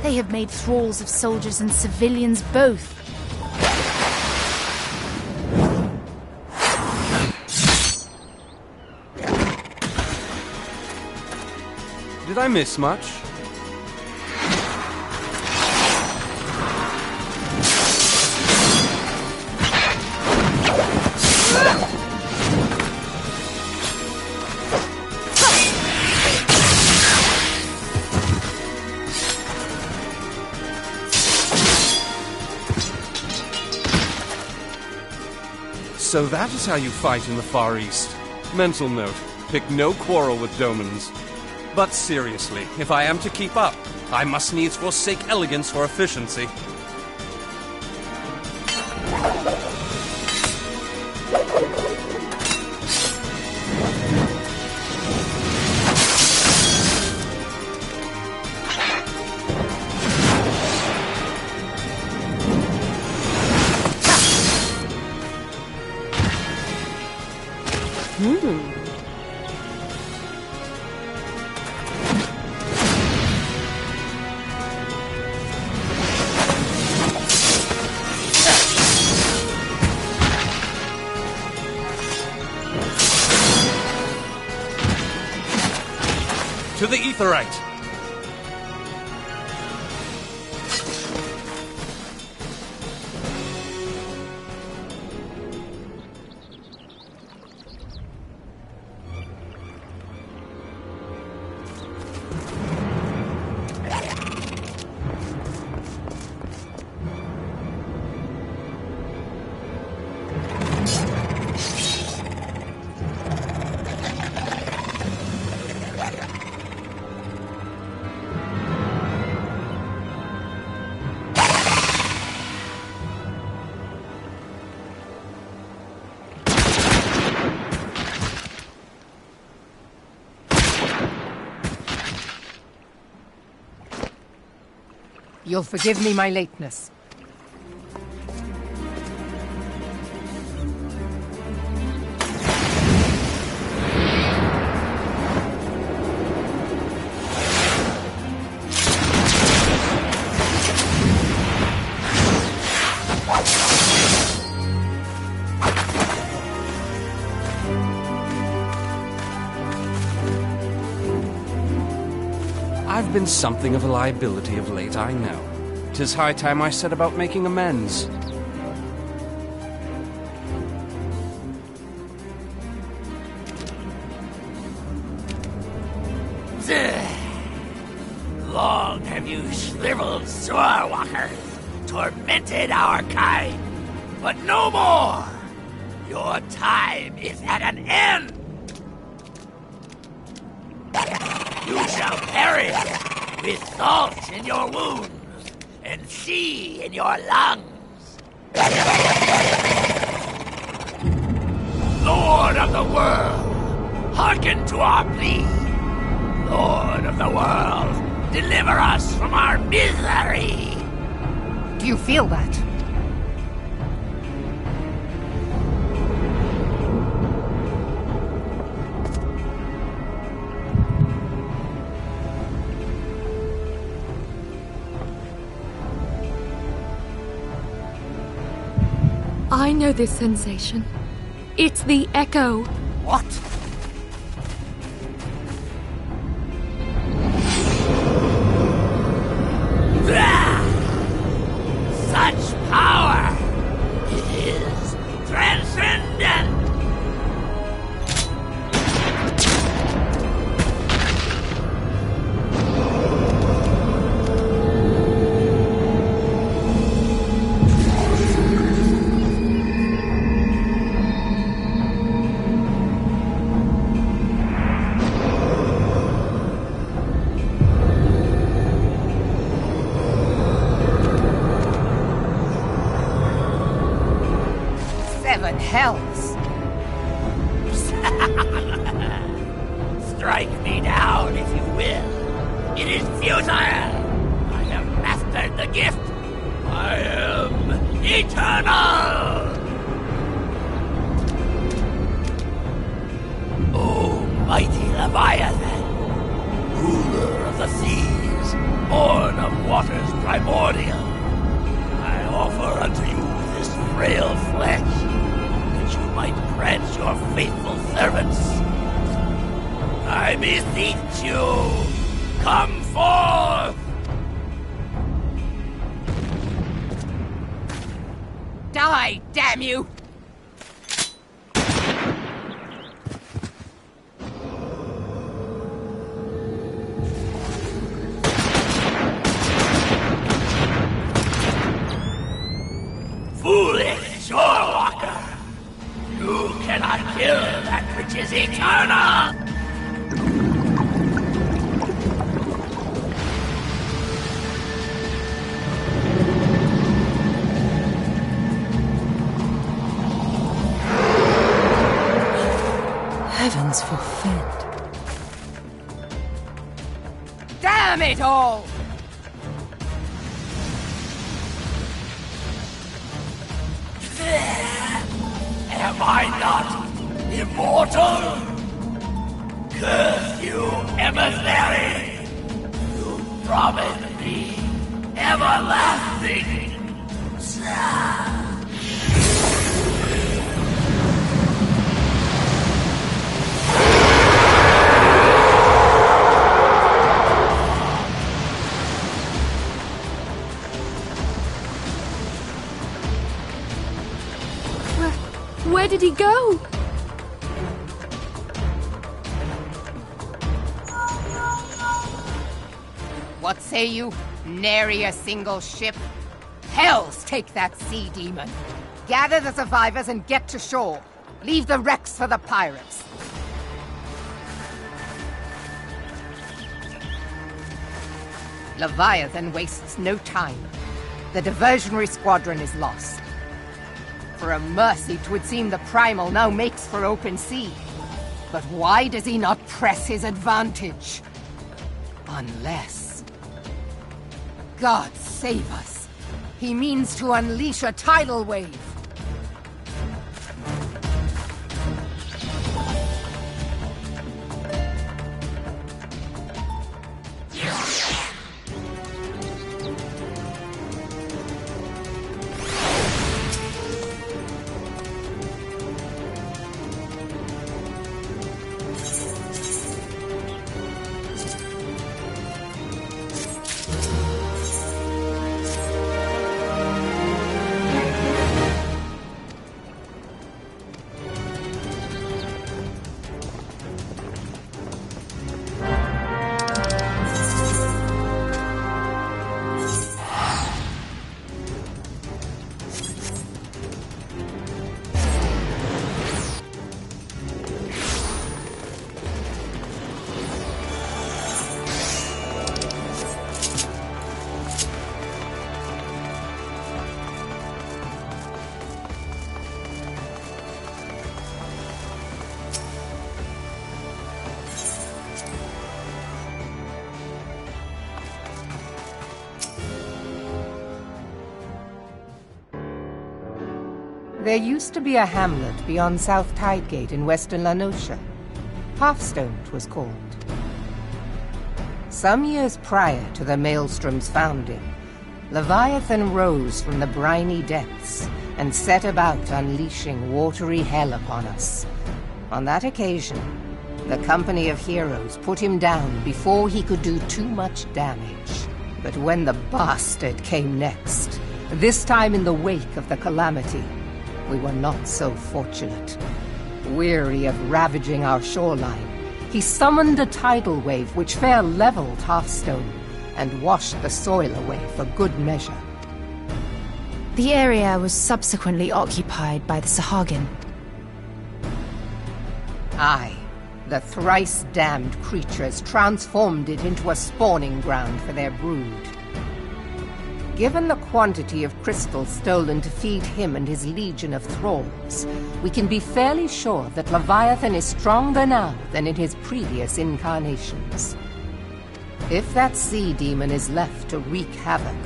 They have made thralls of soldiers and civilians both. Did I miss much? So that is how you fight in the Far East. Mental note, pick no quarrel with Domans. But seriously, if I am to keep up, I must needs forsake elegance for efficiency. To the Aetheryte! You'll forgive me my lateness. I've been something of a liability of late, I know. 'Tis high time I set about making amends. Long have you shriveled Sorewalkers, tormented our kind, but no more! Your time is at an end! You shall perish with salt in your wounds and sea in your lungs. Lord of the world, hearken to our plea. Lord of the world, deliver us from our misery. Do you feel that? I know this sensation. It's the echo. What? Such power! It is transcendent! Seven hells! Strike me down if you will. It is futile! I have mastered the gift. I am eternal! O mighty Leviathan, ruler of the seas, born of waters primordial, I offer unto you this frail flesh, that you might grant your faithful servants. I beseech you, come forth! Die, damn you! Foolish Shorewalker! You cannot kill that which is eternal! Heavens forfend. Damn it all! Am I not immortal? Curse you, emissary! You promised me everlasting. Where did he go? What say you? Nary a single ship? Hells take that sea demon! Gather the survivors and get to shore. Leave the wrecks for the pirates. Leviathan wastes no time. The diversionary squadron is lost. For a mercy, 'twould seem the Primal now makes for open sea. But why does he not press his advantage? Unless... God save us! He means to unleash a tidal wave! There used to be a hamlet beyond South Tidegate in western La Noscia. Hearthstone, 'twas called. Some years prior to the Maelstrom's founding, Leviathan rose from the briny depths and set about unleashing watery hell upon us. On that occasion, the company of heroes put him down before he could do too much damage. But when the bastard came next, this time in the wake of the calamity, we were not so fortunate. Weary of ravaging our shoreline, he summoned a tidal wave which fair leveled Hearthstone and washed the soil away for good measure. The area was subsequently occupied by the Sahagin. Aye, the thrice-damned creatures transformed it into a spawning ground for their brood. Given the quantity of crystals stolen to feed him and his legion of thralls, we can be fairly sure that Leviathan is stronger now than in his previous incarnations. If that sea demon is left to wreak havoc,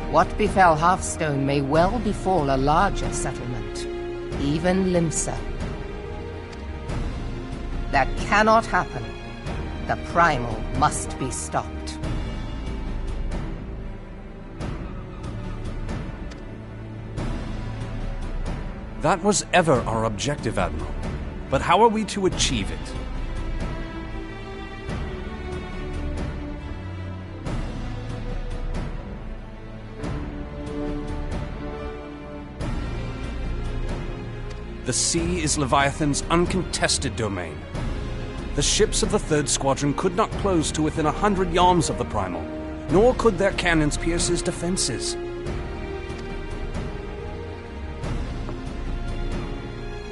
what befell Hearthstone may well befall a larger settlement, even Limsa. That cannot happen. The Primal must be stopped. That was ever our objective, Admiral. But how are we to achieve it? The sea is Leviathan's uncontested domain. The ships of the 3rd Squadron could not close to within 100 yards of the Primal, nor could their cannons pierce his defenses.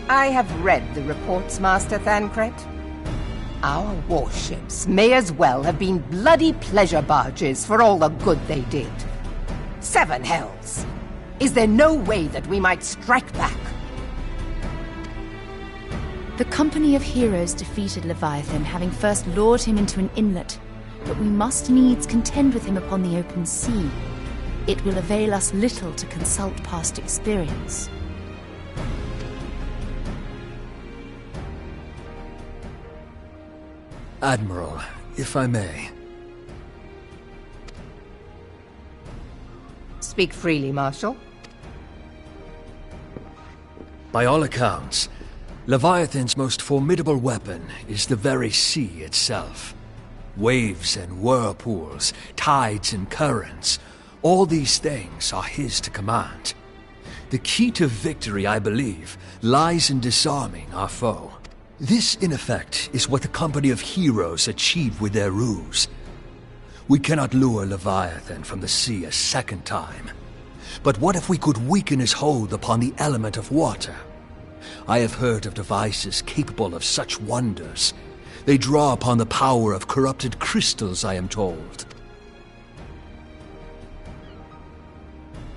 I have read the reports, Master Thancred. Our warships may as well have been bloody pleasure barges for all the good they did. 7 hells! Is there no way that we might strike back? The company of heroes defeated Leviathan, having first lured him into an inlet, but we must needs contend with him upon the open sea. It will avail us little to consult past experience. Admiral, if I may. Speak freely, Marshal. By all accounts, Leviathan's most formidable weapon is the very sea itself. Waves and whirlpools, tides and currents, all these things are his to command. The key to victory, I believe, lies in disarming our foe. This, in effect, is what the company of heroes achieved with their ruse. We cannot lure Leviathan from the sea a second time. But what if we could weaken his hold upon the element of water? I have heard of devices capable of such wonders. They draw upon the power of corrupted crystals, I am told.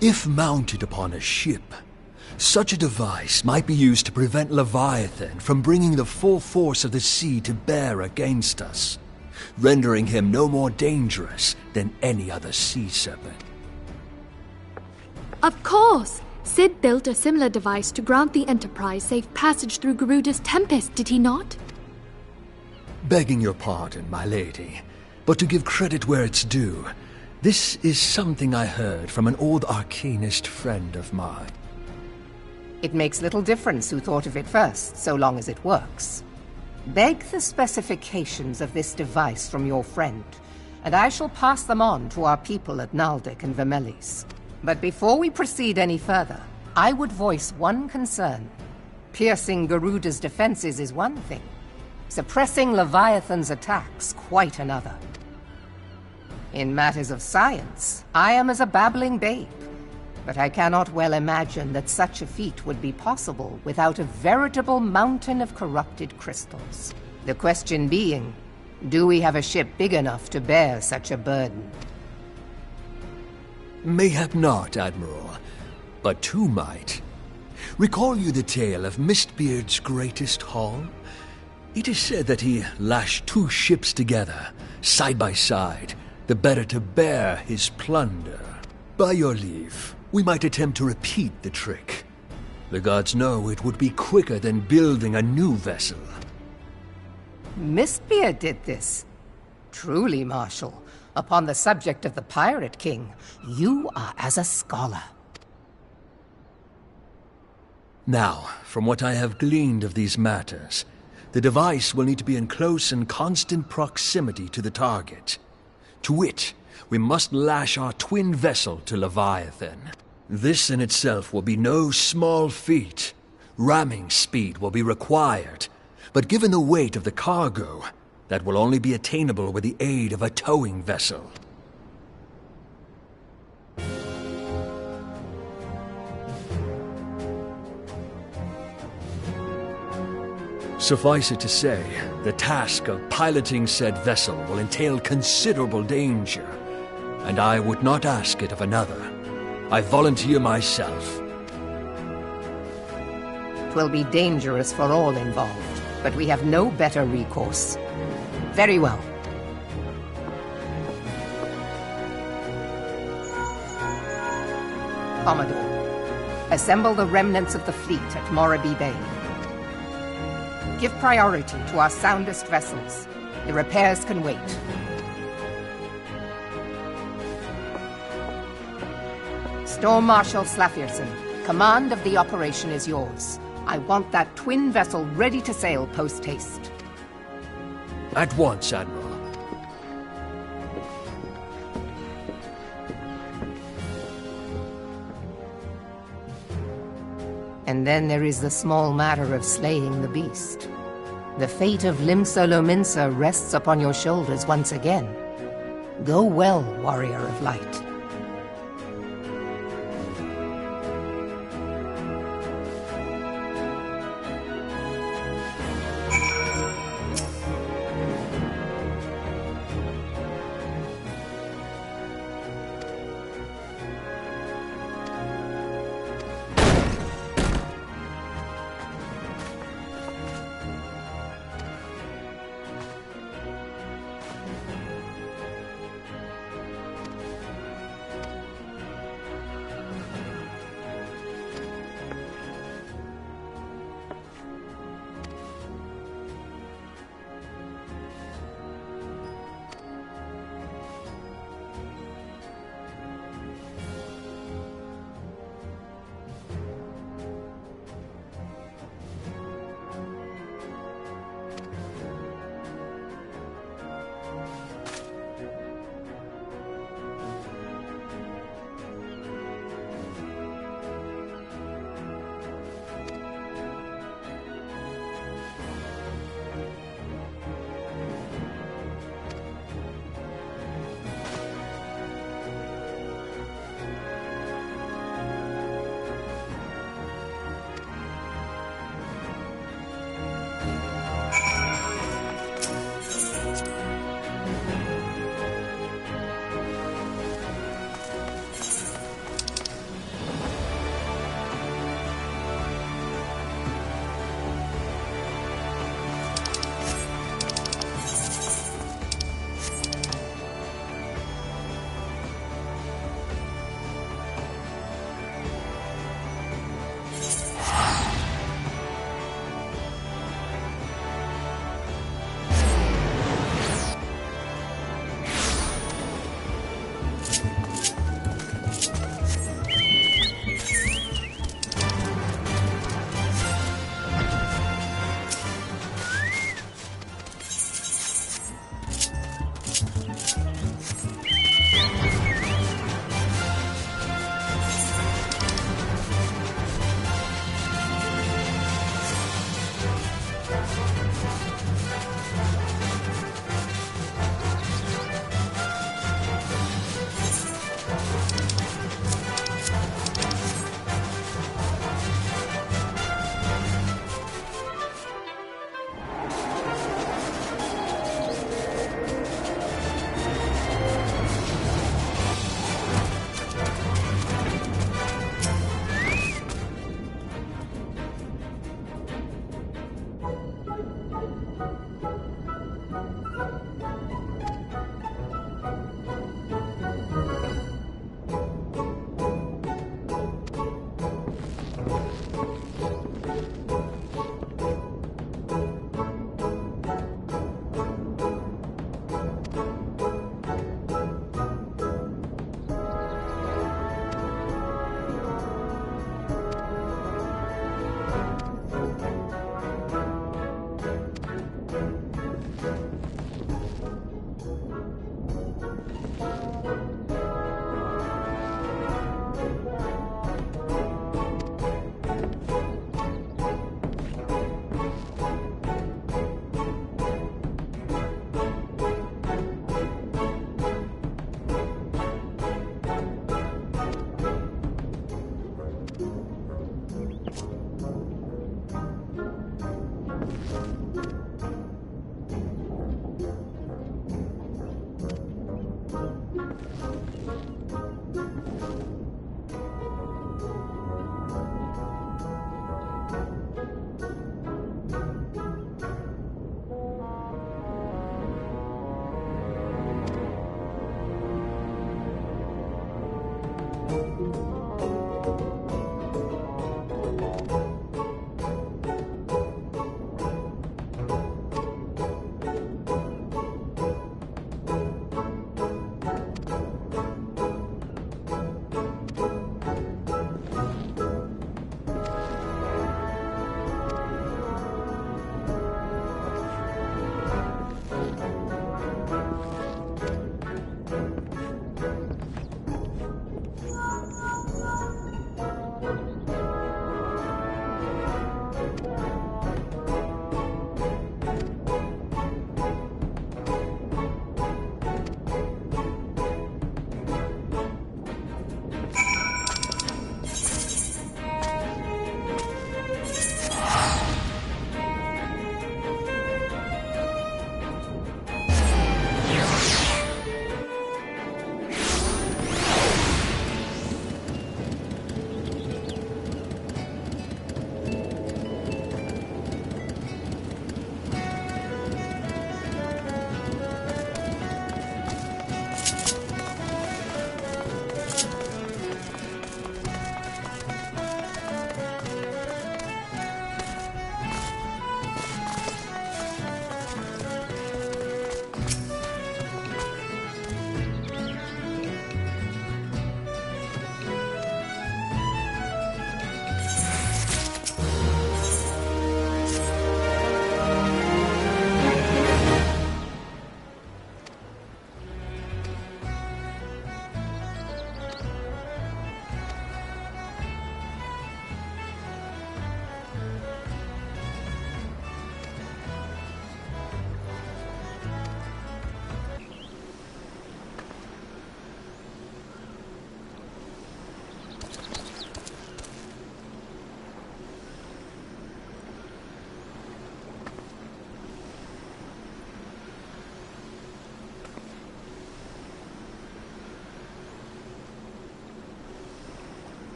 If mounted upon a ship, such a device might be used to prevent Leviathan from bringing the full force of the sea to bear against us, rendering him no more dangerous than any other sea serpent. Of course! Sid built a similar device to grant the Enterprise safe passage through Garuda's Tempest, did he not? Begging your pardon, my lady, but to give credit where it's due, this is something I heard from an old arcanist friend of mine. It makes little difference who thought of it first, so long as it works. Beg the specifications of this device from your friend, and I shall pass them on to our people at Naldic and Vermelis. But before we proceed any further, I would voice one concern. Piercing Garuda's defenses is one thing. Suppressing Leviathan's attacks, quite another. In matters of science, I am as a babbling babe. But I cannot well imagine that such a feat would be possible without a veritable mountain of corrupted crystals. The question being, do we have a ship big enough to bear such a burden? Mayhap not, Admiral, but two might. Recall you the tale of Mistbeard's greatest haul? It is said that he lashed 2 ships together, side by side, the better to bear his plunder. By your leave, we might attempt to repeat the trick. The gods know it would be quicker than building a new vessel. Mistbeard did this. Truly, Marshal, upon the subject of the Pirate King, you are as a scholar. Now, from what I have gleaned of these matters, the device will need to be in close and constant proximity to the target. To wit, we must lash our twin vessel to Leviathan. This in itself will be no small feat. Ramming speed will be required, but given the weight of the cargo, that will only be attainable with the aid of a towing vessel. Suffice it to say, the task of piloting said vessel will entail considerable danger, and I would not ask it of another. I volunteer myself. 'Twill be dangerous for all involved, but we have no better recourse. Very well. Commodore, assemble the remnants of the fleet at Moraby Bay. Give priority to our soundest vessels. The repairs can wait. Storm Marshal Slafierson, Command of the operation is yours. I want that twin vessel ready to sail post-haste. At once, Admiral. And then there is the small matter of slaying the beast. The fate of Limsa Lominsa rests upon your shoulders once again. Go well, Warrior of Light.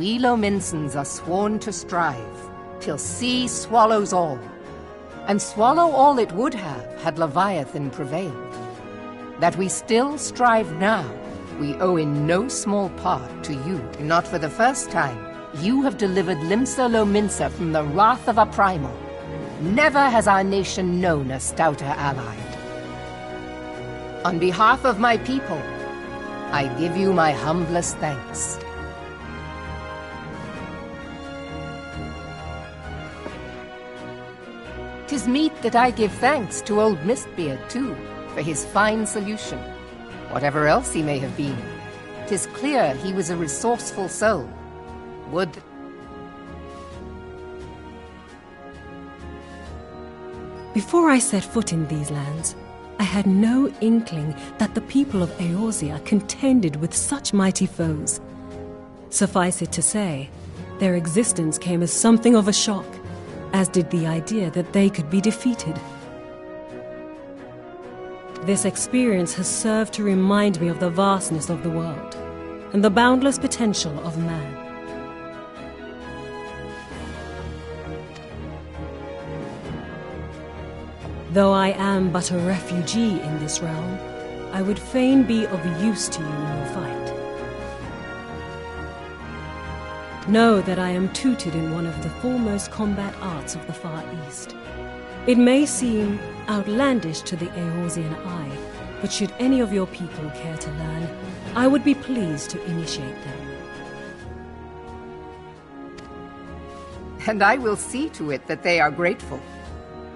we Lominsons are sworn to strive, till sea swallows all. And swallow all it would have had Leviathan prevailed. That we still strive now, we owe in no small part to you. Not for the first time, you have delivered Limsa Lominsa from the wrath of a primal. Never has our nation known a stouter ally. On behalf of my people, I give you my humblest thanks. 'Tis meet that I give thanks to old Mistbeard, too, for his fine solution. Whatever else he may have been, 'tis clear he was a resourceful soul. Would... Before I set foot in these lands, I had no inkling that the people of Eorzea contended with such mighty foes. Suffice it to say, their existence came as something of a shock, as did the idea that they could be defeated. This experience has served to remind me of the vastness of the world, and the boundless potential of man. Though I am but a refugee in this realm, I would fain be of use to you in your fight. Know that I am tutored in one of the foremost combat arts of the Far East. It may seem outlandish to the Eorzean eye, but should any of your people care to learn, I would be pleased to initiate them. And I will see to it that they are grateful.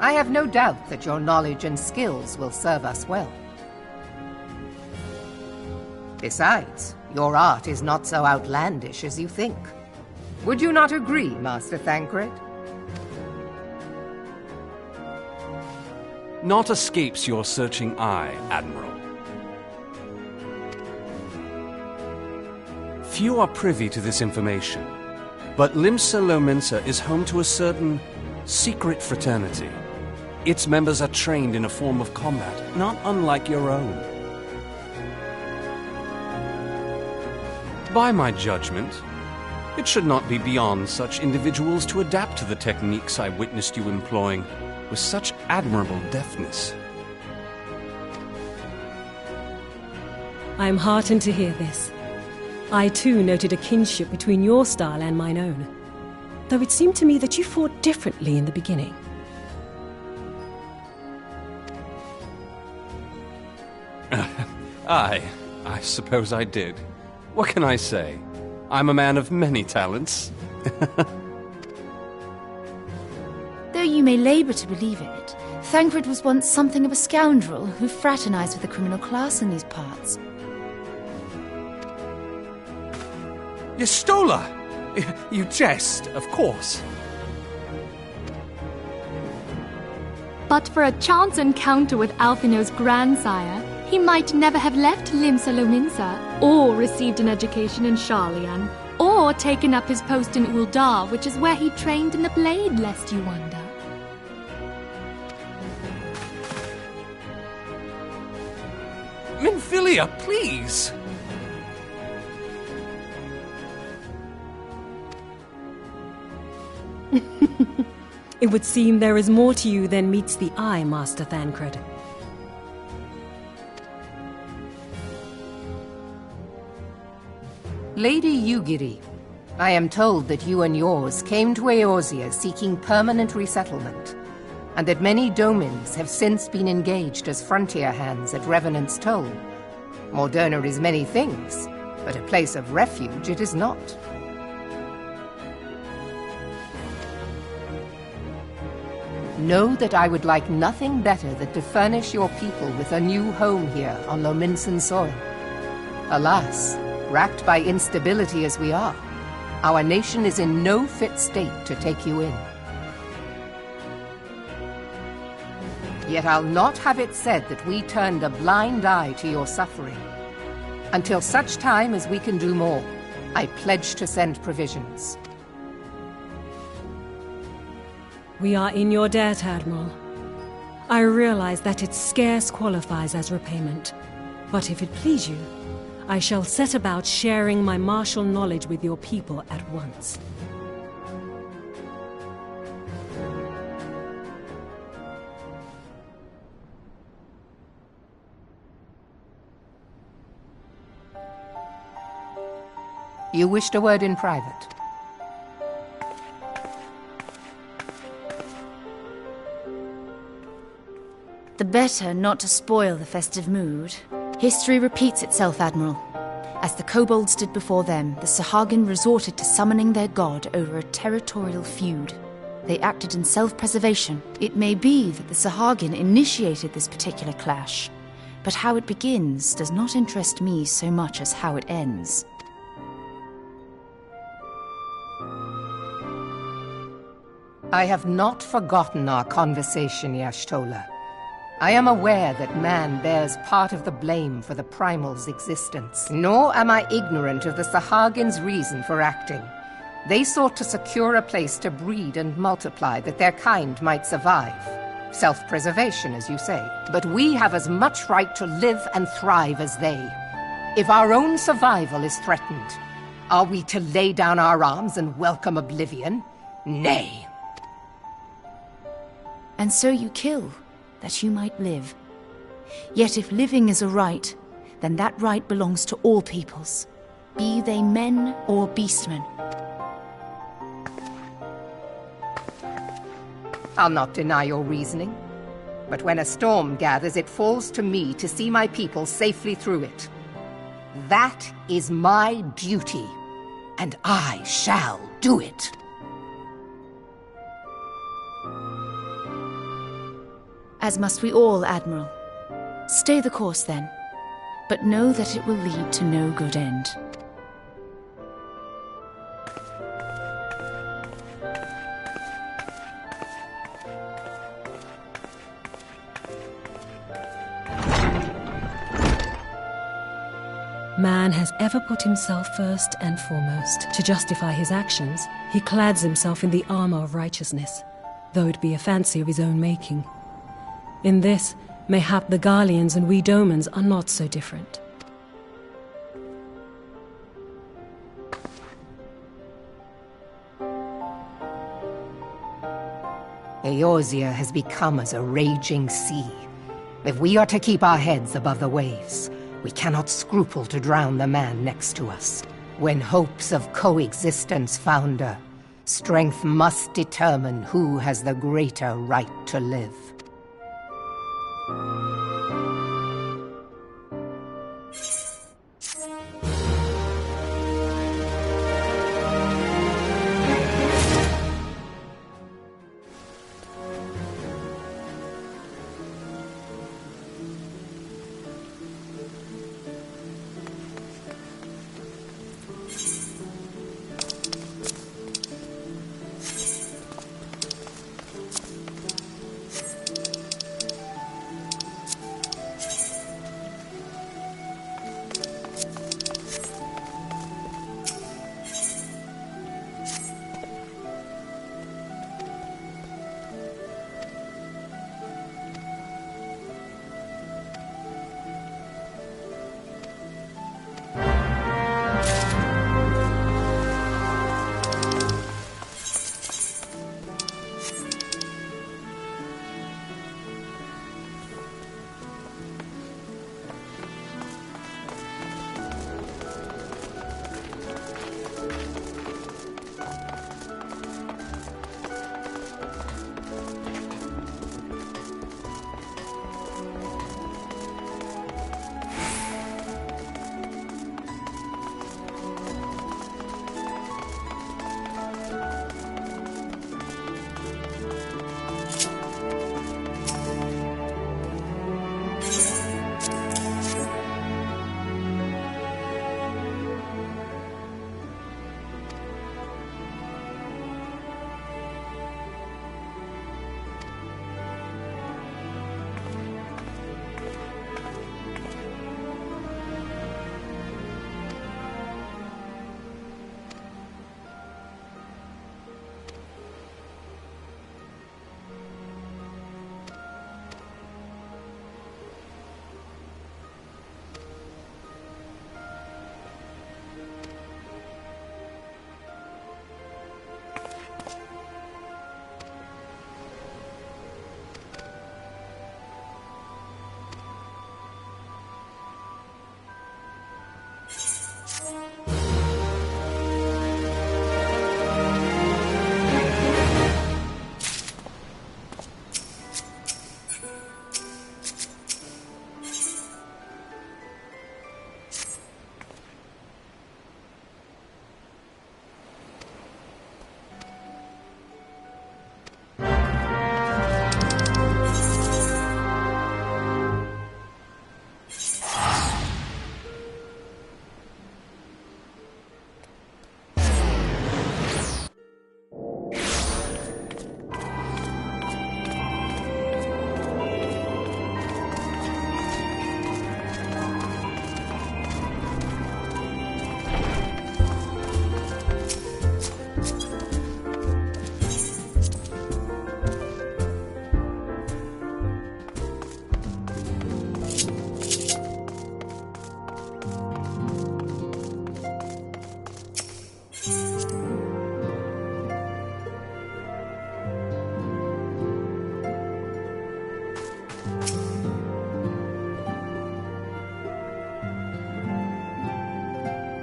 I have no doubt that your knowledge and skills will serve us well. Besides, your art is not so outlandish as you think. Would you not agree, Master Thancred? Naught escapes your searching eye, Admiral. Few are privy to this information, but Limsa Lominsa is home to a certain secret fraternity. Its members are trained in a form of combat not unlike your own. By my judgment, it should not be beyond such individuals to adapt to the techniques I witnessed you employing with such admirable deftness. I am heartened to hear this. I too noted a kinship between your style and mine own, though it seemed to me that you fought differently in the beginning. I suppose I did. What can I say? I'm a man of many talents. Though you may labor to believe it, Thancred was once something of a scoundrel who fraternized with the criminal class in these parts. Y'shtola! You jest, of course. But for a chance encounter with Alphinaud's grandsire, he might never have left Limsa Lominsa, or received an education in Sharlayan, or taken up his post in Uldar, which is where he trained in the blade, lest you wonder. Minfilia, please! It would seem there is more to you than meets the eye, Master Thancred. Lady Yugiri, I am told that you and yours came to Eorzea seeking permanent resettlement, and that many domins have since been engaged as frontier hands at Revenant's Toll. Morderna is many things, but a place of refuge it is not. Know that I would like nothing better than to furnish your people with a new home here on Lominsan soil. Alas, racked by instability as we are, our nation is in no fit state to take you in. Yet I'll not have it said that we turned a blind eye to your suffering. Until such time as we can do more, I pledge to send provisions. We are in your debt, Admiral. I realize that it scarce qualifies as repayment, but if it please you, I shall set about sharing my martial knowledge with your people at once. You wished a word in private. The better not to spoil the festive mood. History repeats itself, Admiral. As the kobolds did before them, the Sahagin resorted to summoning their god over a territorial feud. They acted in self-preservation. It may be that the Sahagin initiated this particular clash, but how it begins does not interest me so much as how it ends. I have not forgotten our conversation, Y'ashtola. I am aware that man bears part of the blame for the Primal's existence. Nor am I ignorant of the Sahagin's reason for acting. They sought to secure a place to breed and multiply that their kind might survive. Self-preservation, as you say. But we have as much right to live and thrive as they. If our own survival is threatened, are we to lay down our arms and welcome oblivion? Nay. And so you kill, that you might live. Yet if living is a right, then that right belongs to all peoples, be they men or beastmen. I'll not deny your reasoning. But when a storm gathers, it falls to me to see my people safely through it. That is my duty, and I shall do it. As must we all, Admiral. Stay the course, then. But know that it will lead to no good end. Man has ever put himself first and foremost. To justify his actions, he clads himself in the armor of righteousness, though it be a fancy of his own making. In this, mayhap the Garleans and we Domans are not so different. Eorzea has become as a raging sea. If we are to keep our heads above the waves, we cannot scruple to drown the man next to us. When hopes of coexistence founder, strength must determine who has the greater right to live.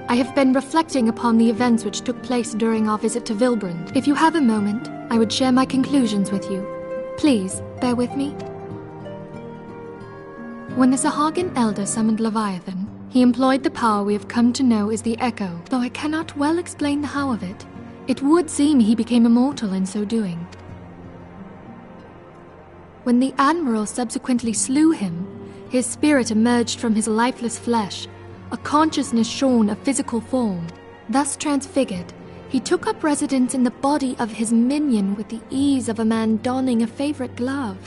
I have been reflecting upon the events which took place during our visit to Vilbrand. If you have a moment, I would share my conclusions with you. Please, bear with me. When the Sahagin Elder summoned Leviathan, he employed the power we have come to know as the Echo. Though I cannot well explain the how of it, it would seem he became immortal in so doing. When the Admiral subsequently slew him, his spirit emerged from his lifeless flesh, a consciousness shorn of physical form. Thus transfigured, he took up residence in the body of his minion with the ease of a man donning a favorite glove.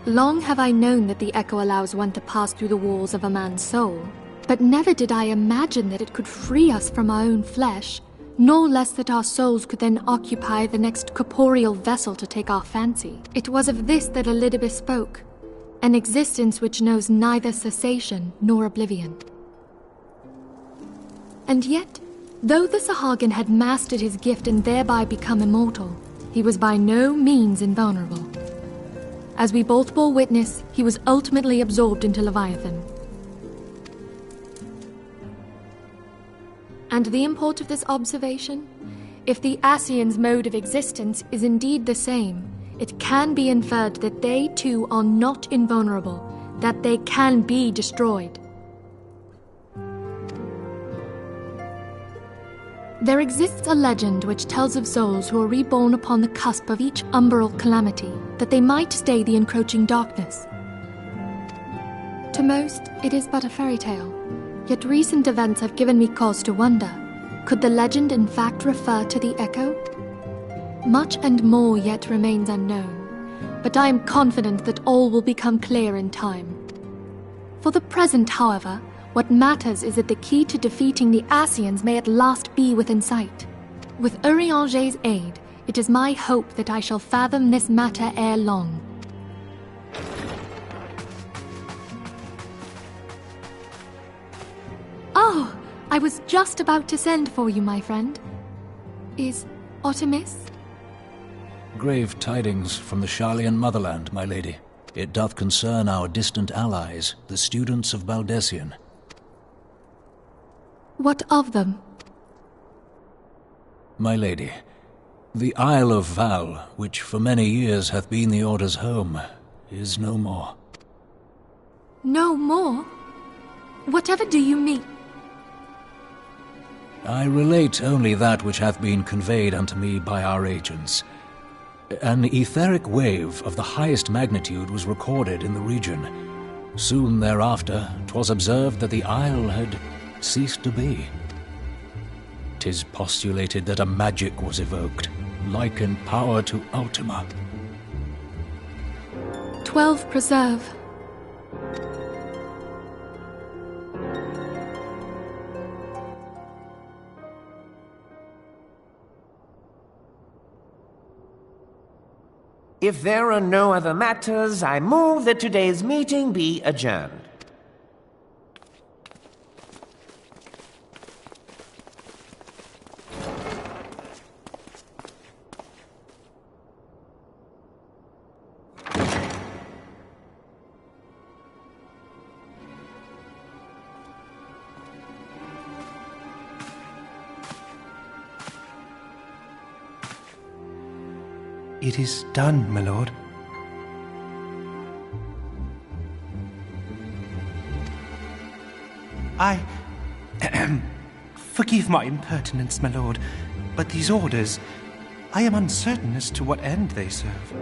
Long have I known that the Echo allows one to pass through the walls of a man's soul, but never did I imagine that it could free us from our own flesh, nor less that our souls could then occupy the next corporeal vessel to take our fancy. It was of this that Elidibus spoke, an existence which knows neither cessation nor oblivion. And yet, though the Sahagin had mastered his gift and thereby become immortal, he was by no means invulnerable. As we both bore witness, he was ultimately absorbed into Leviathan. And the import of this observation? If the Ascians' mode of existence is indeed the same, it can be inferred that they too are not invulnerable, that they can be destroyed. There exists a legend which tells of souls who are reborn upon the cusp of each umbral calamity, that they might stay the encroaching darkness. To most, it is but a fairy tale, yet recent events have given me cause to wonder, could the legend in fact refer to the Echo? Much and more yet remains unknown, but I am confident that all will become clear in time. For the present, however, what matters is that the key to defeating the Ascians may at last be within sight. With Urianger's aid, it is my hope that I shall fathom this matter ere long. Oh, I was just about to send for you, my friend. Is Artemis? Grave tidings from the Sharlayan motherland, my lady. It doth concern our distant allies, the students of Baldesion. What of them? My lady, the Isle of Val, which for many years hath been the Order's home, is no more. No more? Whatever do you mean? I relate only that which hath been conveyed unto me by our agents. An etheric wave of the highest magnitude was recorded in the region. Soon thereafter, 'twas observed that the isle had ceased to be. 'Tis postulated that a magic was evoked, like in power to Ultima. 12 preserve. If there are no other matters, I move that today's meeting be adjourned. It is done, my lord. Forgive my impertinence, my lord, but these orders, I am uncertain as to what end they serve.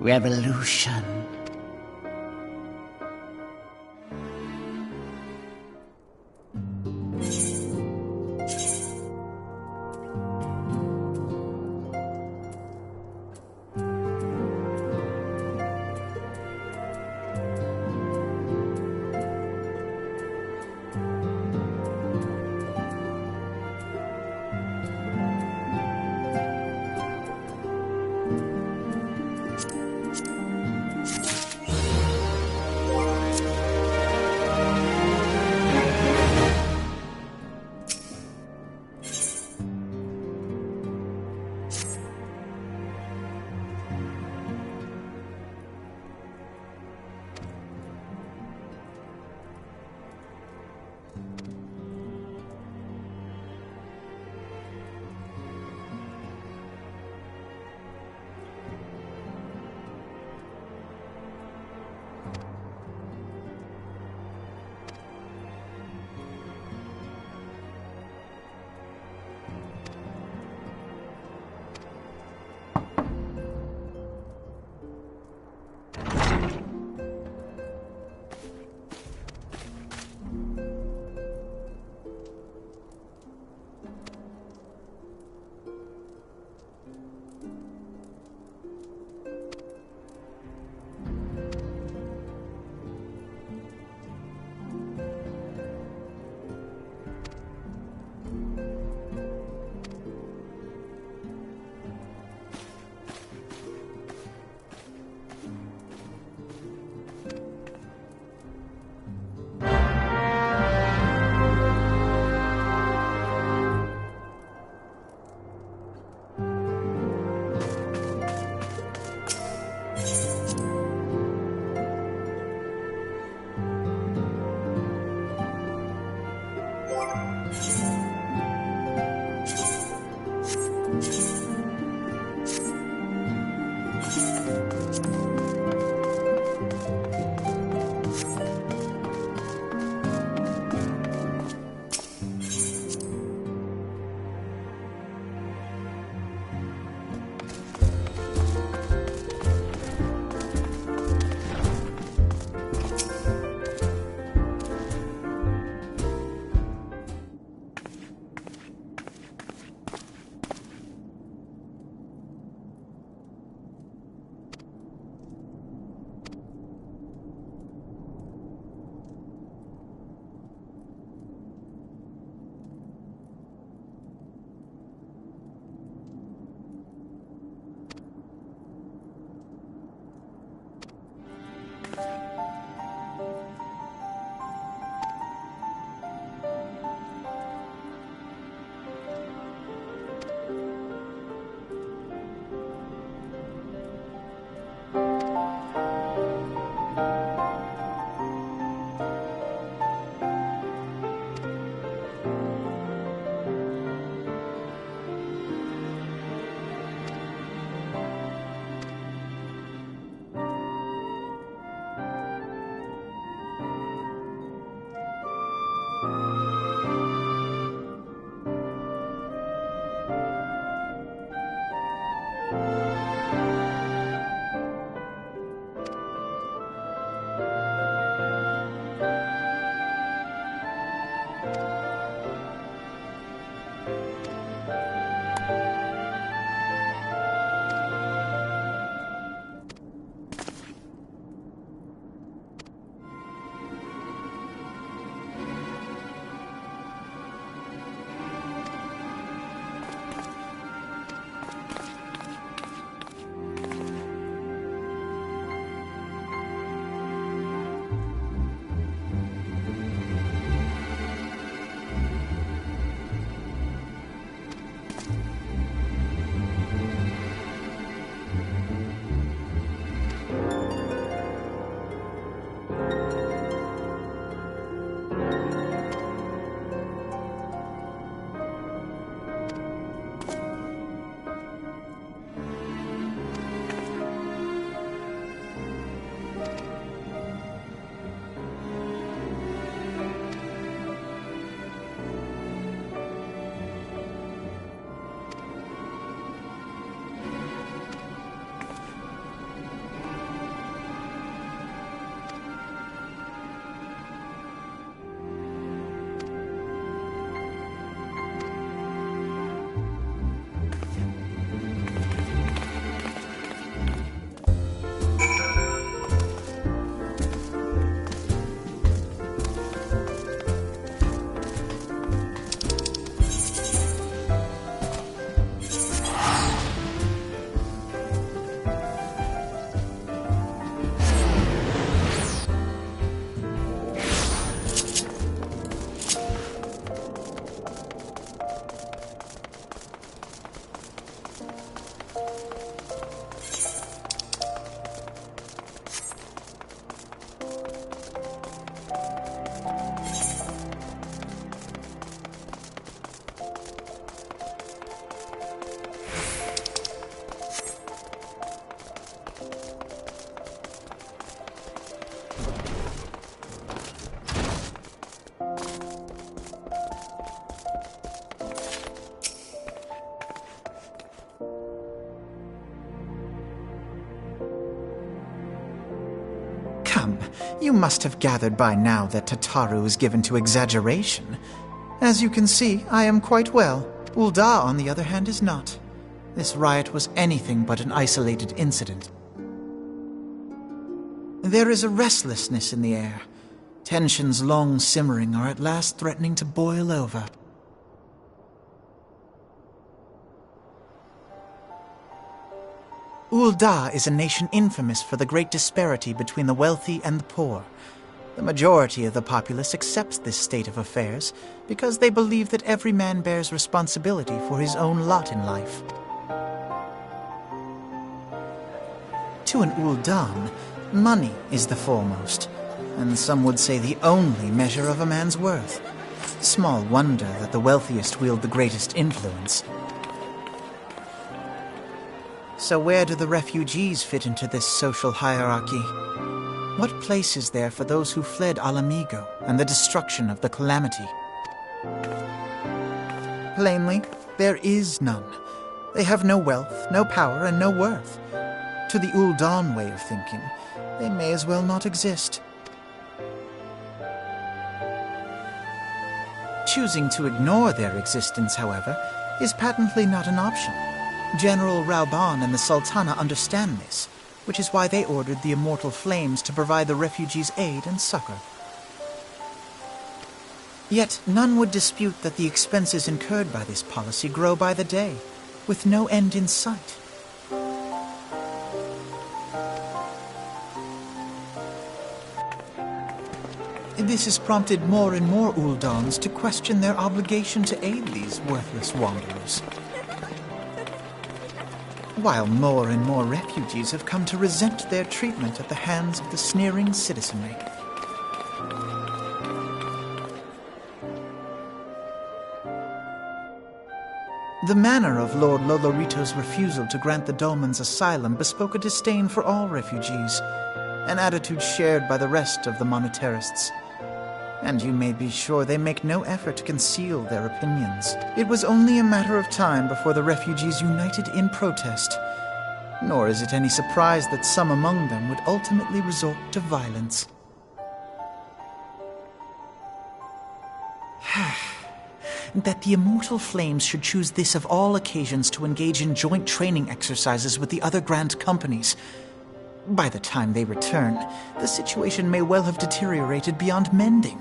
Revolution. You must have gathered by now that Tataru is given to exaggeration. As you can see, I am quite well. Ul'dah, on the other hand, is not. This riot was anything but an isolated incident. There is a restlessness in the air. Tensions long simmering are at last threatening to boil over. Ul'dah is a nation infamous for the great disparity between the wealthy and the poor. The majority of the populace accepts this state of affairs because they believe that every man bears responsibility for his own lot in life. To an Ul'dah, money is the foremost, and some would say the only measure of a man's worth. Small wonder that the wealthiest wield the greatest influence. So where do the refugees fit into this social hierarchy? What place is there for those who fled Ala Mhigo and the destruction of the Calamity? Plainly, there is none. They have no wealth, no power, and no worth. To the Ul'dah way of thinking, they may as well not exist. Choosing to ignore their existence, however, is patently not an option. General Raoban and the Sultana understand this, which is why they ordered the Immortal Flames to provide the refugees aid and succor. Yet none would dispute that the expenses incurred by this policy grow by the day, with no end in sight. This has prompted more and more Uldans to question their obligation to aid these worthless wanderers, while more and more refugees have come to resent their treatment at the hands of the sneering citizenry. The manner of Lord Lolorito's refusal to grant the Dolmens asylum bespoke a disdain for all refugees, an attitude shared by the rest of the monetarists. And you may be sure they make no effort to conceal their opinions. It was only a matter of time before the refugees united in protest. Nor is it any surprise that some among them would ultimately resort to violence. That the Immortal Flames should choose this of all occasions to engage in joint training exercises with the other Grand Companies. By the time they return, the situation may well have deteriorated beyond mending.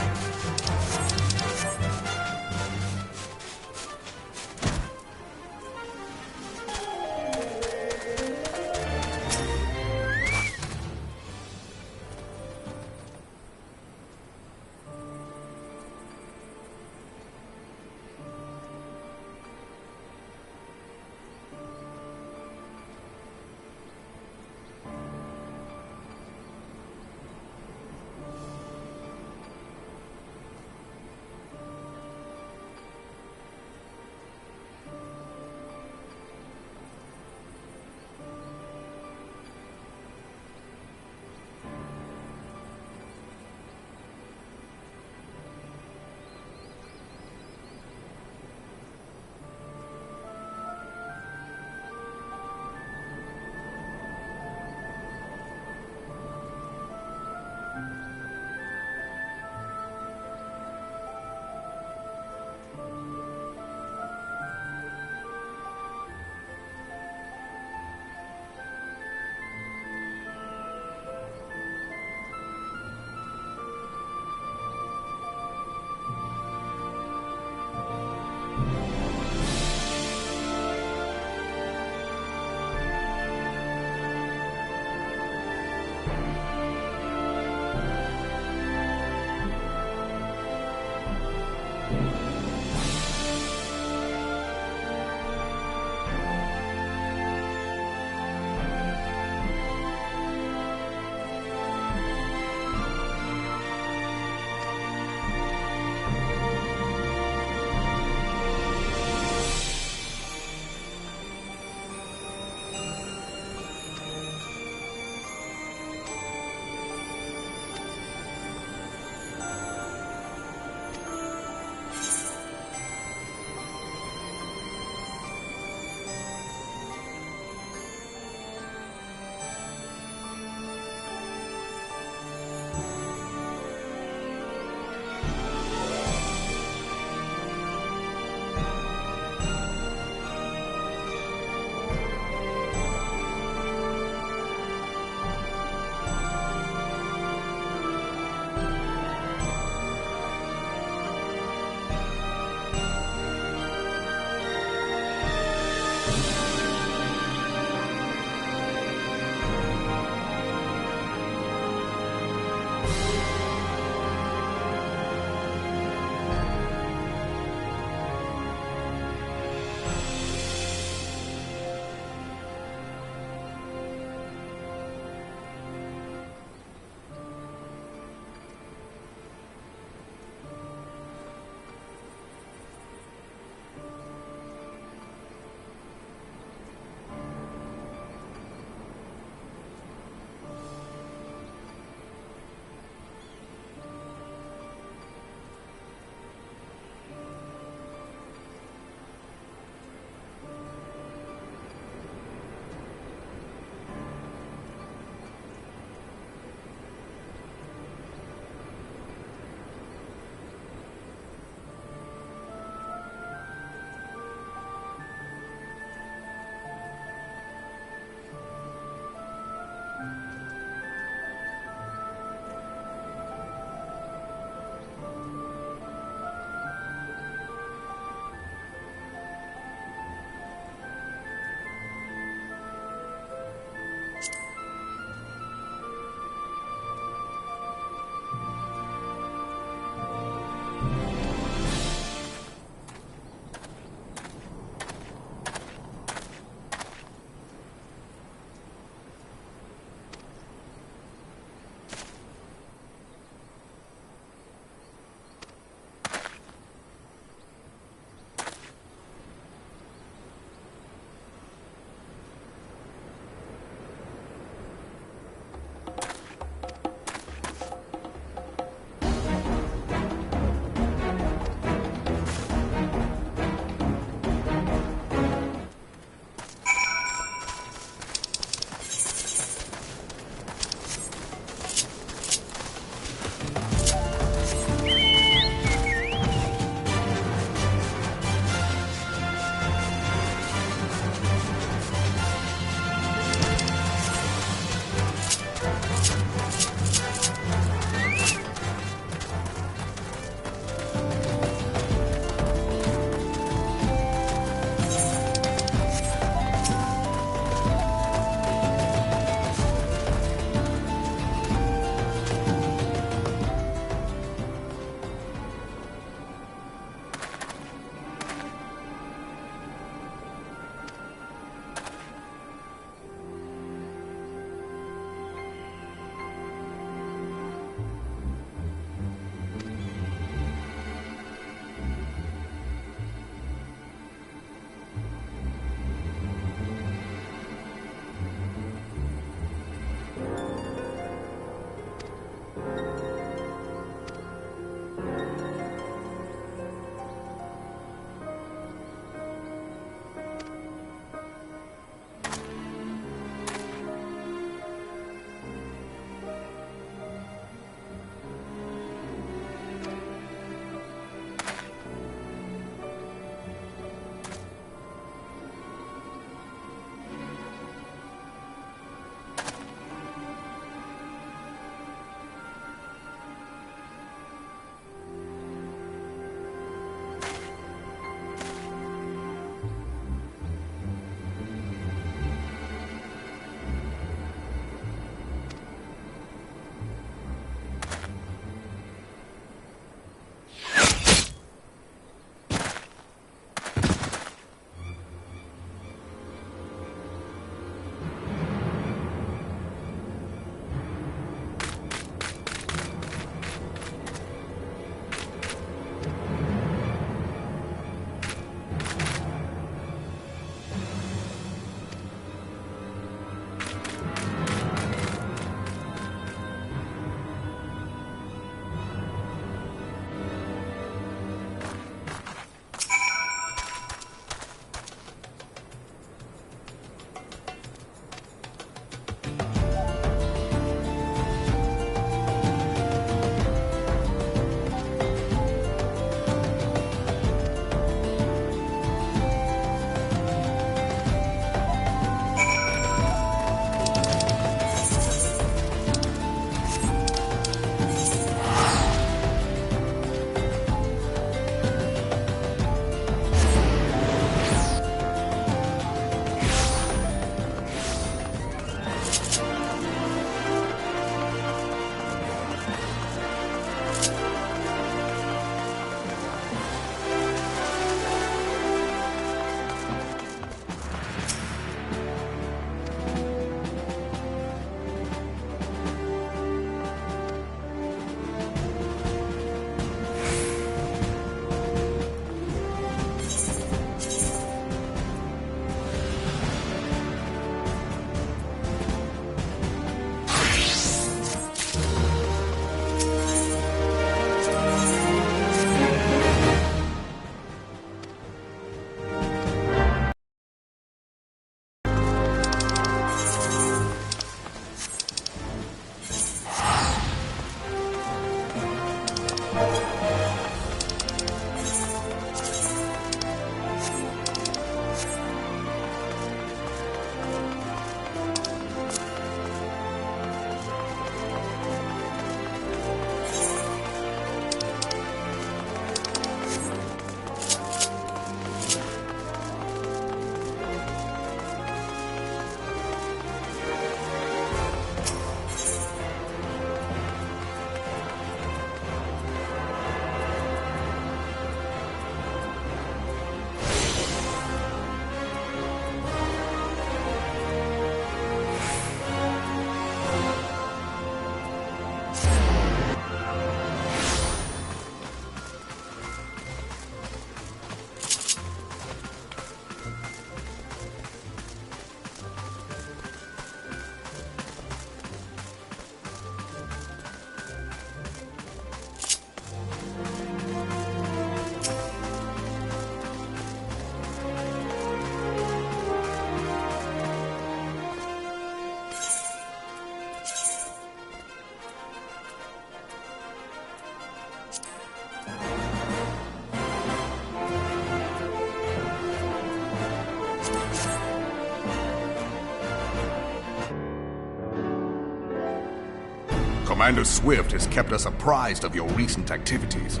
Commander Swift has kept us apprised of your recent activities.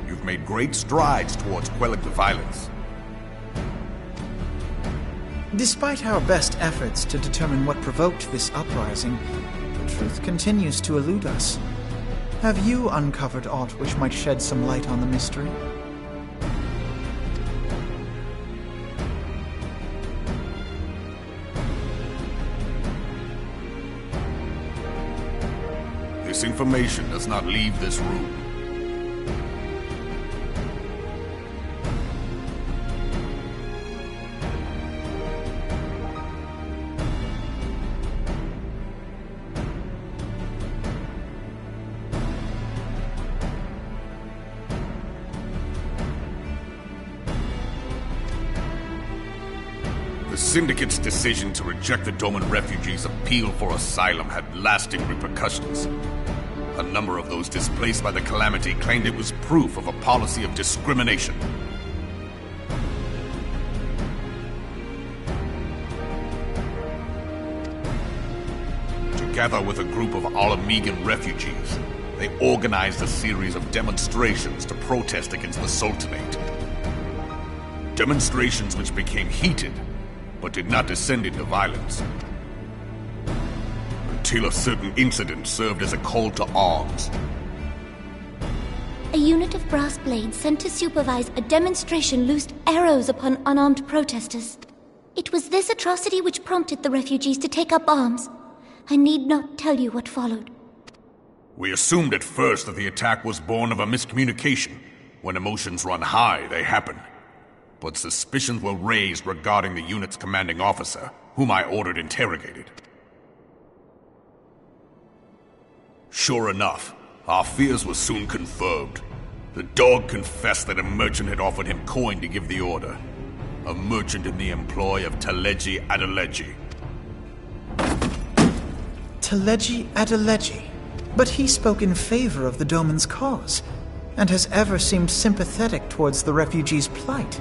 You've made great strides towards quelling the violence. Despite our best efforts to determine what provoked this uprising, the truth continues to elude us. Have you uncovered aught which might shed some light on the mystery? This information does not leave this room. The Syndicate's decision to reject the Doman refugees' appeal for asylum had lasting repercussions. A number of those displaced by the calamity claimed it was proof of a policy of discrimination. Together with a group of Alamegan refugees, they organized a series of demonstrations to protest against the Sultanate. Demonstrations which became heated, but did not descend into violence. Until a certain incident served as a call to arms. A unit of brass blades sent to supervise a demonstration loosed arrows upon unarmed protesters. It was this atrocity which prompted the refugees to take up arms. I need not tell you what followed. We assumed at first that the attack was born of a miscommunication. When emotions run high, they happen. But suspicions were raised regarding the unit's commanding officer, whom I ordered interrogated. Sure enough, our fears were soon confirmed. The dog confessed that a merchant had offered him coin to give the order. A merchant in the employ of Teleji Adeleji. Teleji Adeleji? But he spoke in favor of the Doman's cause, and has ever seemed sympathetic towards the refugees' plight.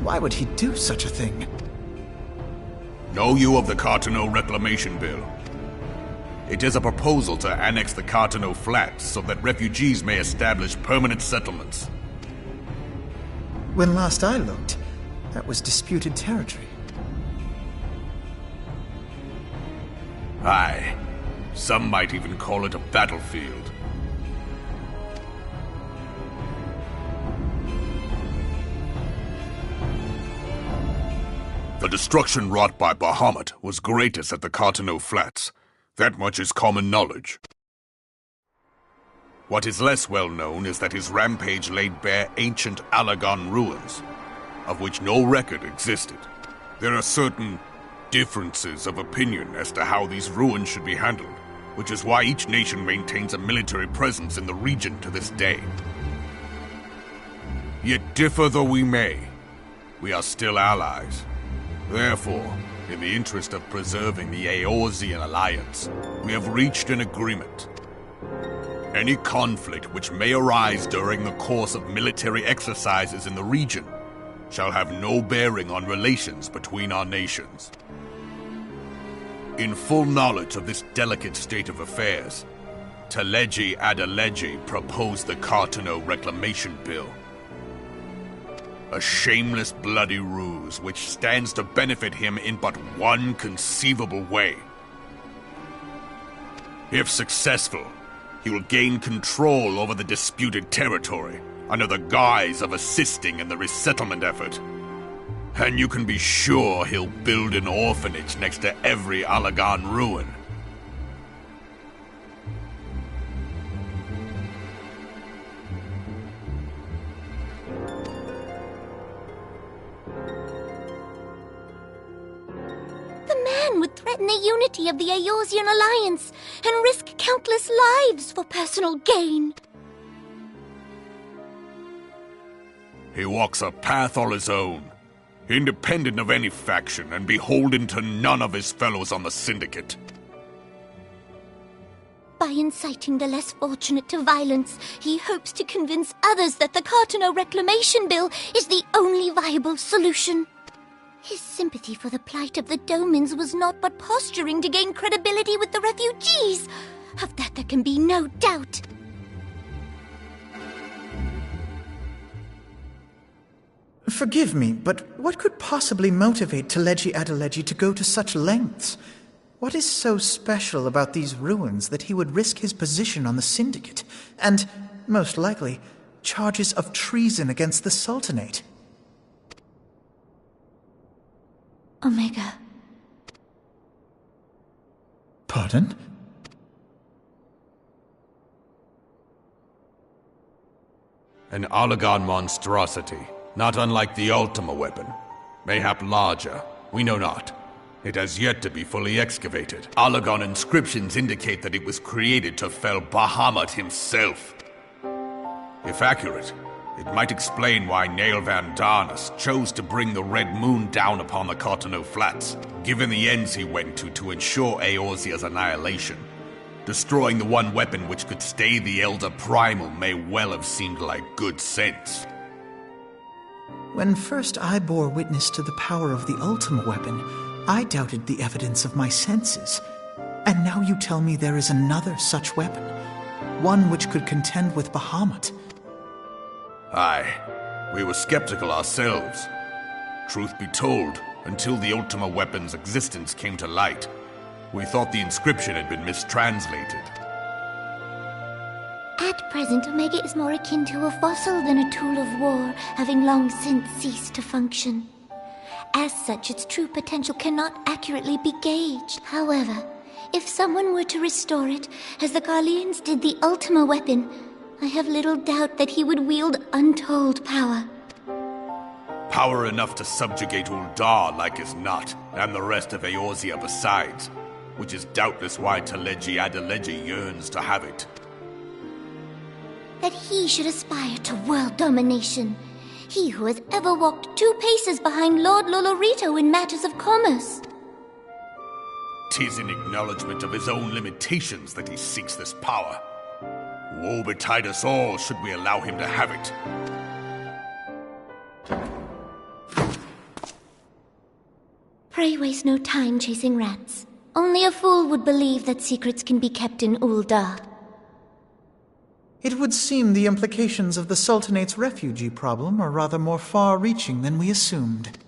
Why would he do such a thing? Know you of the Carteneau Reclamation Bill? It is a proposal to annex the Carteneau Flats so that refugees may establish permanent settlements. When last I looked, that was disputed territory. Aye. Some might even call it a battlefield. The destruction wrought by Bahamut was greatest at the Carteneau Flats. That much is common knowledge. What is less well known is that his rampage laid bare ancient Allagan ruins, of which no record existed. There are certain differences of opinion as to how these ruins should be handled, which is why each nation maintains a military presence in the region to this day. Yet differ though we may, we are still allies. Therefore, in the interest of preserving the Eorzean alliance, we have reached an agreement. Any conflict which may arise during the course of military exercises in the region shall have no bearing on relations between our nations. In full knowledge of this delicate state of affairs, Teleji Adeleji proposed the Cartano Reclamation Bill. A shameless bloody ruse which stands to benefit him in but one conceivable way. If successful, he will gain control over the disputed territory under the guise of assisting in the resettlement effort. And you can be sure he'll build an orphanage next to every Allagan ruin. The man would threaten the unity of the Eorzean Alliance and risk countless lives for personal gain. He walks a path all his own, independent of any faction and beholden to none of his fellows on the Syndicate. By inciting the less fortunate to violence, he hopes to convince others that the Cartano Reclamation Bill is the only viable solution. His sympathy for the plight of the Domans was not but posturing to gain credibility with the refugees. Of that there can be no doubt. Forgive me, but what could possibly motivate Teleji Adeleji to go to such lengths? What is so special about these ruins that he would risk his position on the Syndicate, and, most likely, charges of treason against the Sultanate? Omega. Pardon? An Allagan monstrosity, not unlike the Ultima weapon. Mayhap larger, we know not. It has yet to be fully excavated. Allagan inscriptions indicate that it was created to fell Bahamut himself. If accurate, it might explain why Nael Van Darnus chose to bring the Red Moon down upon the Cartano Flats, given the ends he went to ensure Eorzea's annihilation. Destroying the one weapon which could stay the Elder Primal may well have seemed like good sense. When first I bore witness to the power of the Ultima weapon, I doubted the evidence of my senses. And now you tell me there is another such weapon, one which could contend with Bahamut. Aye, we were skeptical ourselves. Truth be told, until the Ultima weapon's existence came to light, we thought the inscription had been mistranslated. At present, Omega is more akin to a fossil than a tool of war, having long since ceased to function. As such, its true potential cannot accurately be gauged. However, if someone were to restore it, as the Garleans did the Ultima weapon, I have little doubt that he would wield untold power. Power enough to subjugate Uldar like as not, and the rest of Eorzea besides, which is doubtless why Teleji Adeleji yearns to have it. That he should aspire to world domination. He who has ever walked 2 paces behind Lord Lolorito in matters of commerce. 'Tis in acknowledgement of his own limitations that he seeks this power. Woe betide us all should we allow him to have it. Pray waste no time chasing rats. Only a fool would believe that secrets can be kept in Uldar. It would seem the implications of the Sultanate's refugee problem are rather more far-reaching than we assumed.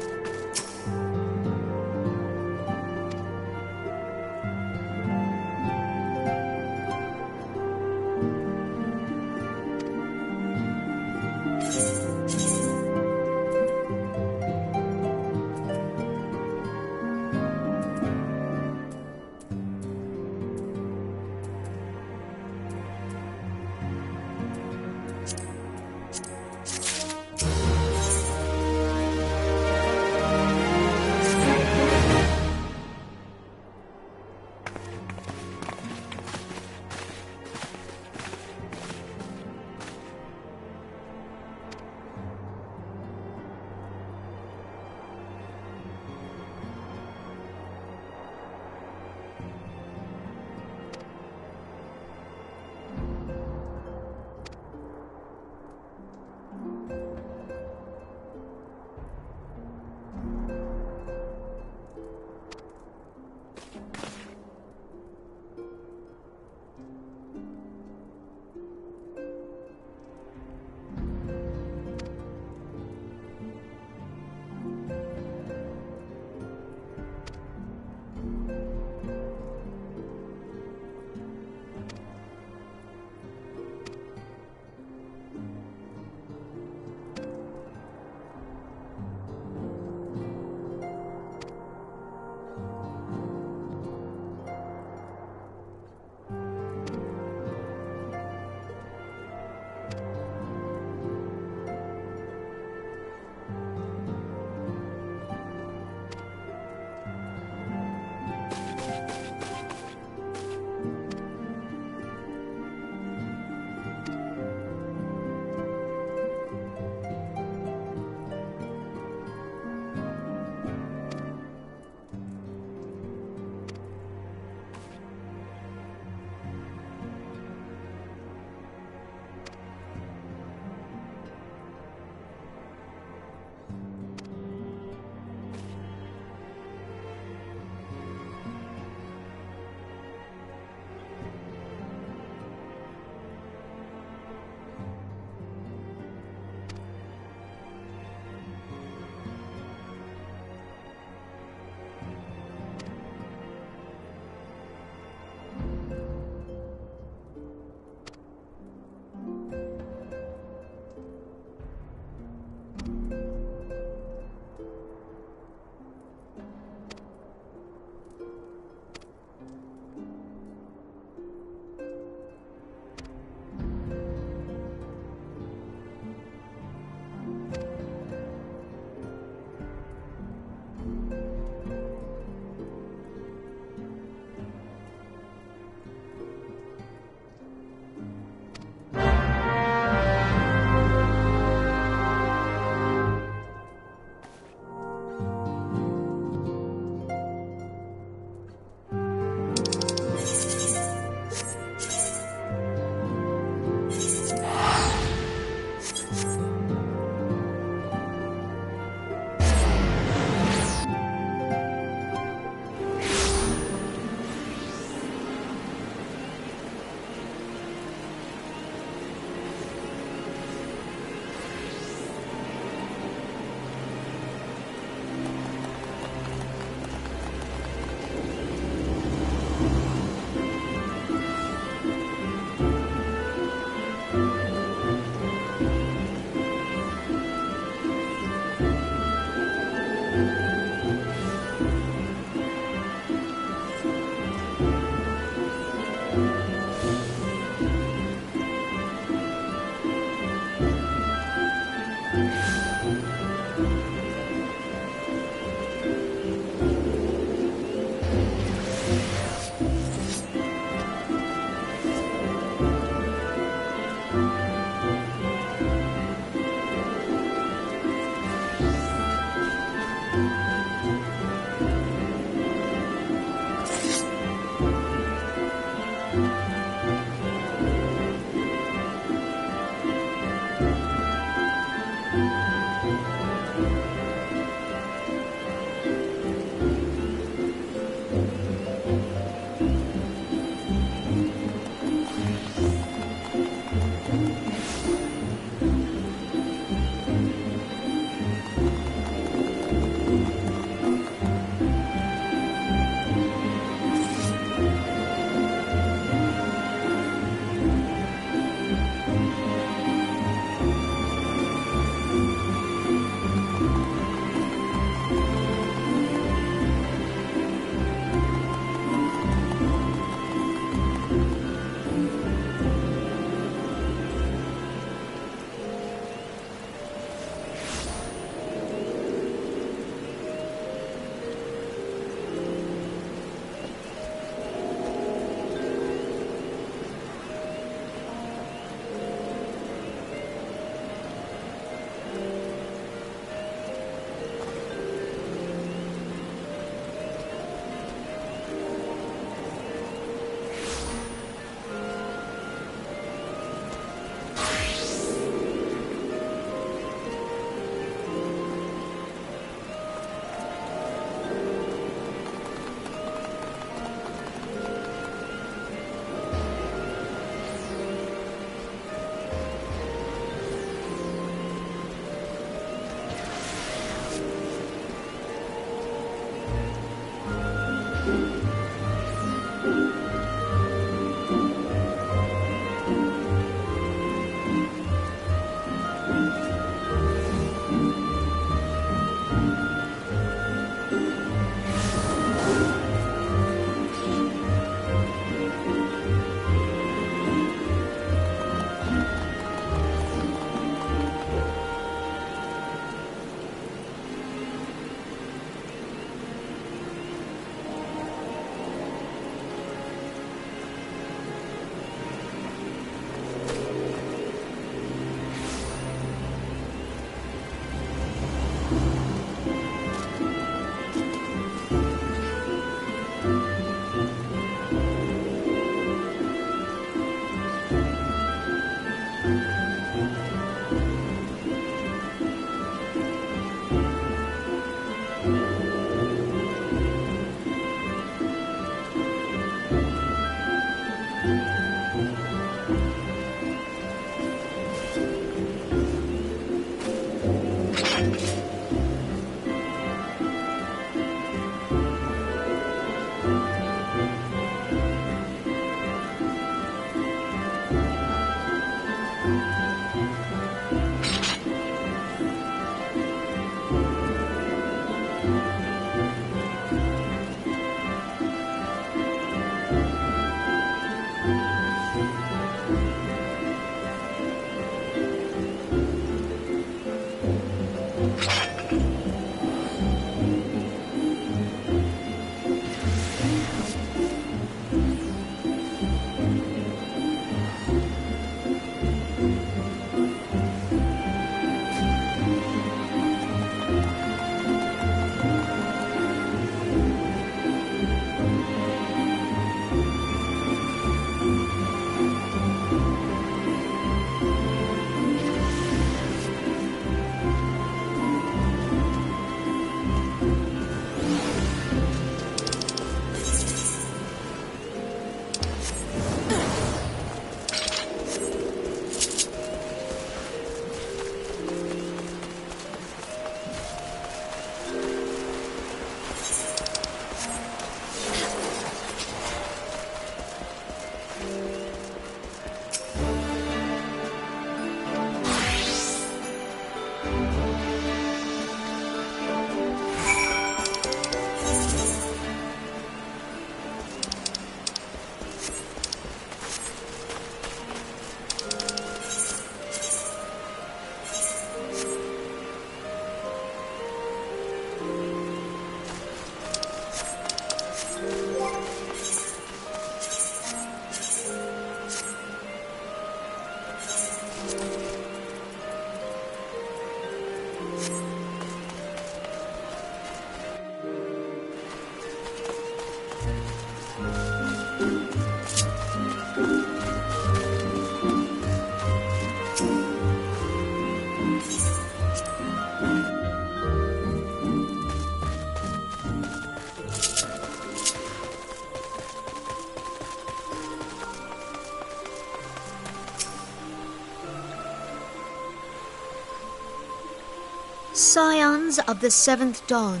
Scions of the Seventh Dawn,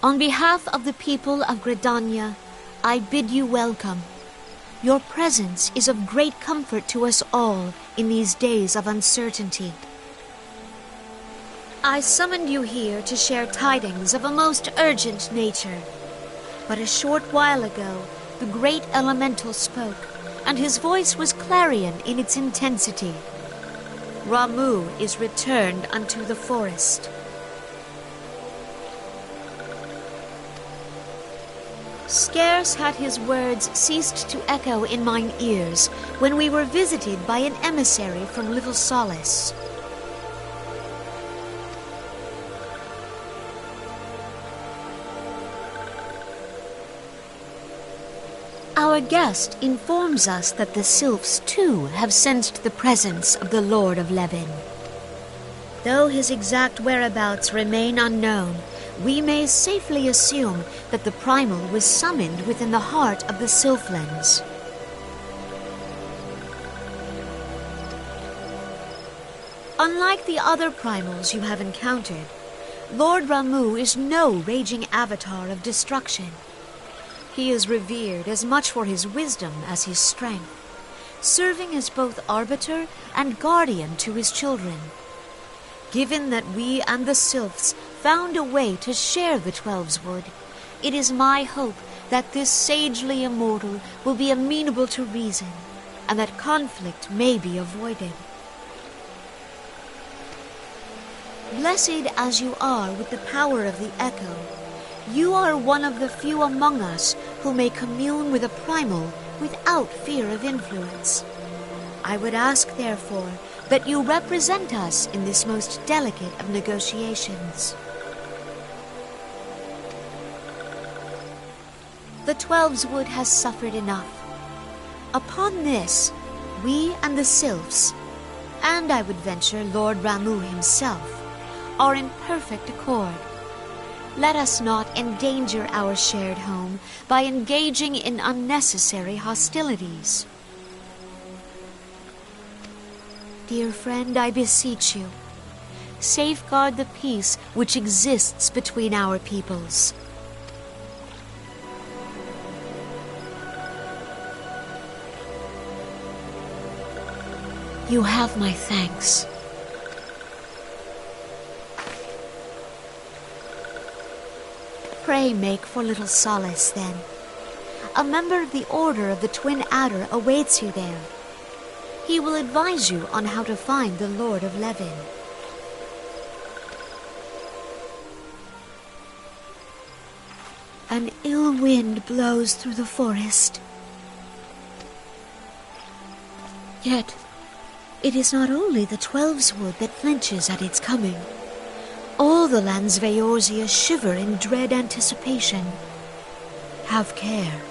on behalf of the people of Gridania, I bid you welcome. Your presence is of great comfort to us all in these days of uncertainty. I summoned you here to share tidings of a most urgent nature. But a short while ago, the great elemental spoke, and his voice was clarion in its intensity. Ramuh is returned unto the forest. Scarce had his words ceased to echo in mine ears when we were visited by an emissary from Little Solace. Our guest informs us that the Sylphs, too, have sensed the presence of the Lord of Levin. Though his exact whereabouts remain unknown, we may safely assume that the Primal was summoned within the heart of the Sylphlands. Unlike the other Primals you have encountered, Lord Ramuh is no raging avatar of destruction. He is revered as much for his wisdom as his strength, serving as both arbiter and guardian to his children. Given that we and the Sylphs found a way to share the Twelveswood, it is my hope that this sagely immortal will be amenable to reason, and that conflict may be avoided. Blessed as you are with the power of the Echo, you are one of the few among us who may commune with a Primal without fear of influence. I would ask, therefore, that you represent us in this most delicate of negotiations. The Twelveswood has suffered enough. Upon this, we and the Sylphs, and I would venture Lord Ramuh himself, are in perfect accord. Let us not endanger our shared home by engaging in unnecessary hostilities. Dear friend, I beseech you, safeguard the peace which exists between our peoples. You have my thanks. Pray make for Little Solace, then. A member of the Order of the Twin Adder awaits you there. He will advise you on how to find the Lord of Levin. An ill wind blows through the forest. Yet, it is not only the Twelveswood that flinches at its coming. All the lands of Eorzea shiver in dread anticipation. Have care.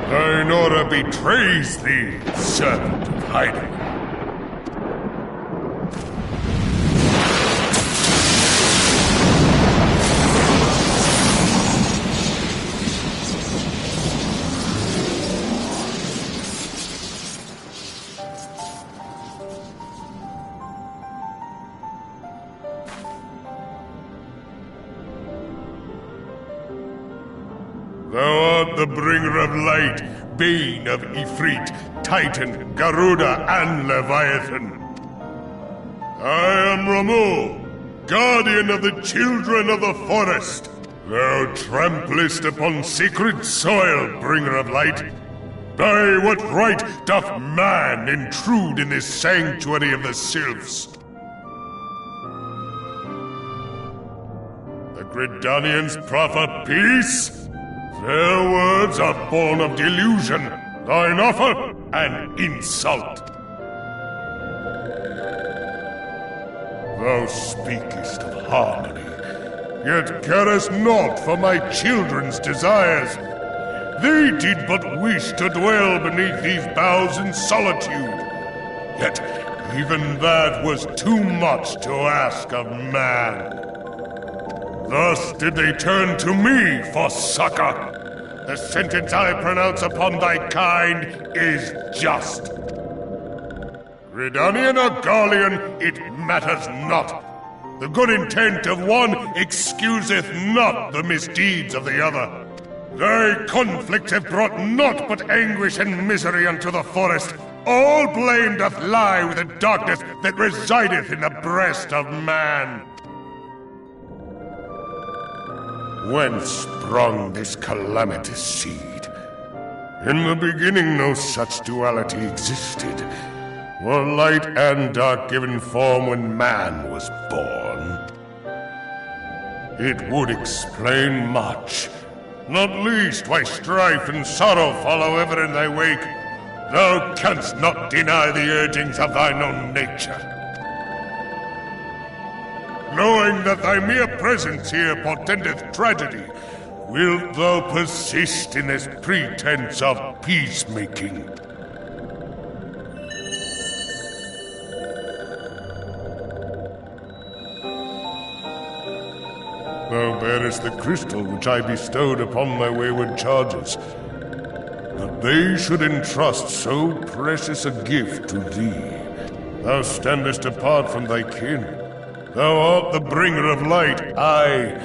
Ainora betrays thee, servant of hiding. Thou art the bringer of light, bane of Ifrit, Titan, Garuda, and Leviathan. I am Ramuh, guardian of the children of the forest. Thou tramplest upon sacred soil, bringer of light. By what right doth man intrude in this sanctuary of the sylphs? The Gridanians proffer peace? Their words are born of delusion, thine offer an insult. Thou speakest of harmony, yet carest naught for my children's desires. They did but wish to dwell beneath these boughs in solitude. Yet even that was too much to ask of man. Thus did they turn to me for succor. The sentence I pronounce upon thy kind is just. Gridanian or Garlean, it matters not. The good intent of one excuseth not the misdeeds of the other. Thy conflicts have brought naught but anguish and misery unto the forest. All blame doth lie with the darkness that resideth in the breast of man. Whence sprung this calamitous seed? In the beginning no such duality existed. Were light and dark given form when man was born? It would explain much, not least why strife and sorrow follow ever in thy wake. Thou canst not deny the urgings of thine own nature. Knowing that thy mere presence here portendeth tragedy, wilt thou persist in this pretense of peacemaking? Thou bearest the crystal which I bestowed upon my wayward charges. That they should entrust so precious a gift to thee. Thou standest apart from thy kin. Thou art the bringer of light, aye,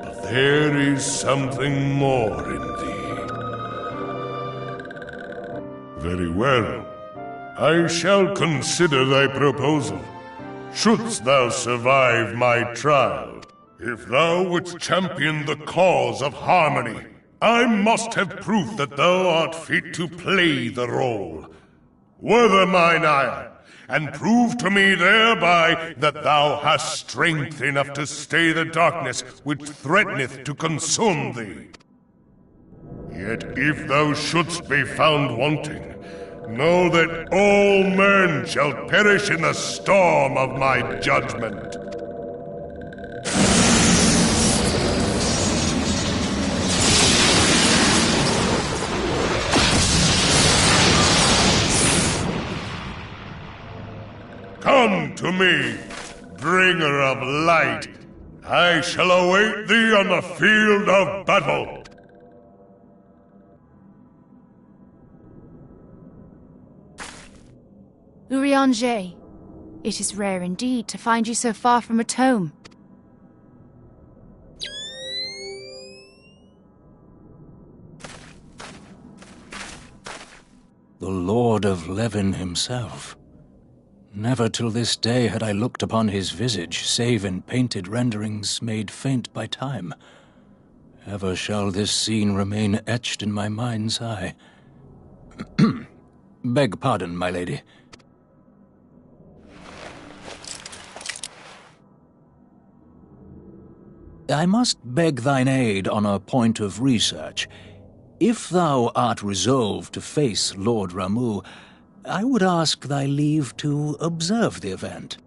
but there is something more in thee. Very well. I shall consider thy proposal, shouldst thou survive my trial. If thou wouldst champion the cause of harmony, I must have proof that thou art fit to play the role. Wither mine ire, and prove to me thereby that thou hast strength enough to stay the darkness which threateneth to consume thee. Yet if thou shouldst be found wanting, know that all men shall perish in the storm of my judgment. Come to me, bringer of light. I shall await thee on the field of battle. Urianger, it is rare indeed to find you so far from a tome. The Lord of Levin himself. Never till this day had I looked upon his visage, save in painted renderings made faint by time. Ever shall this scene remain etched in my mind's eye. Beg pardon, my lady. I must beg thine aid on a point of research. If thou art resolved to face Lord Ramuh, I would ask thy leave to observe the event.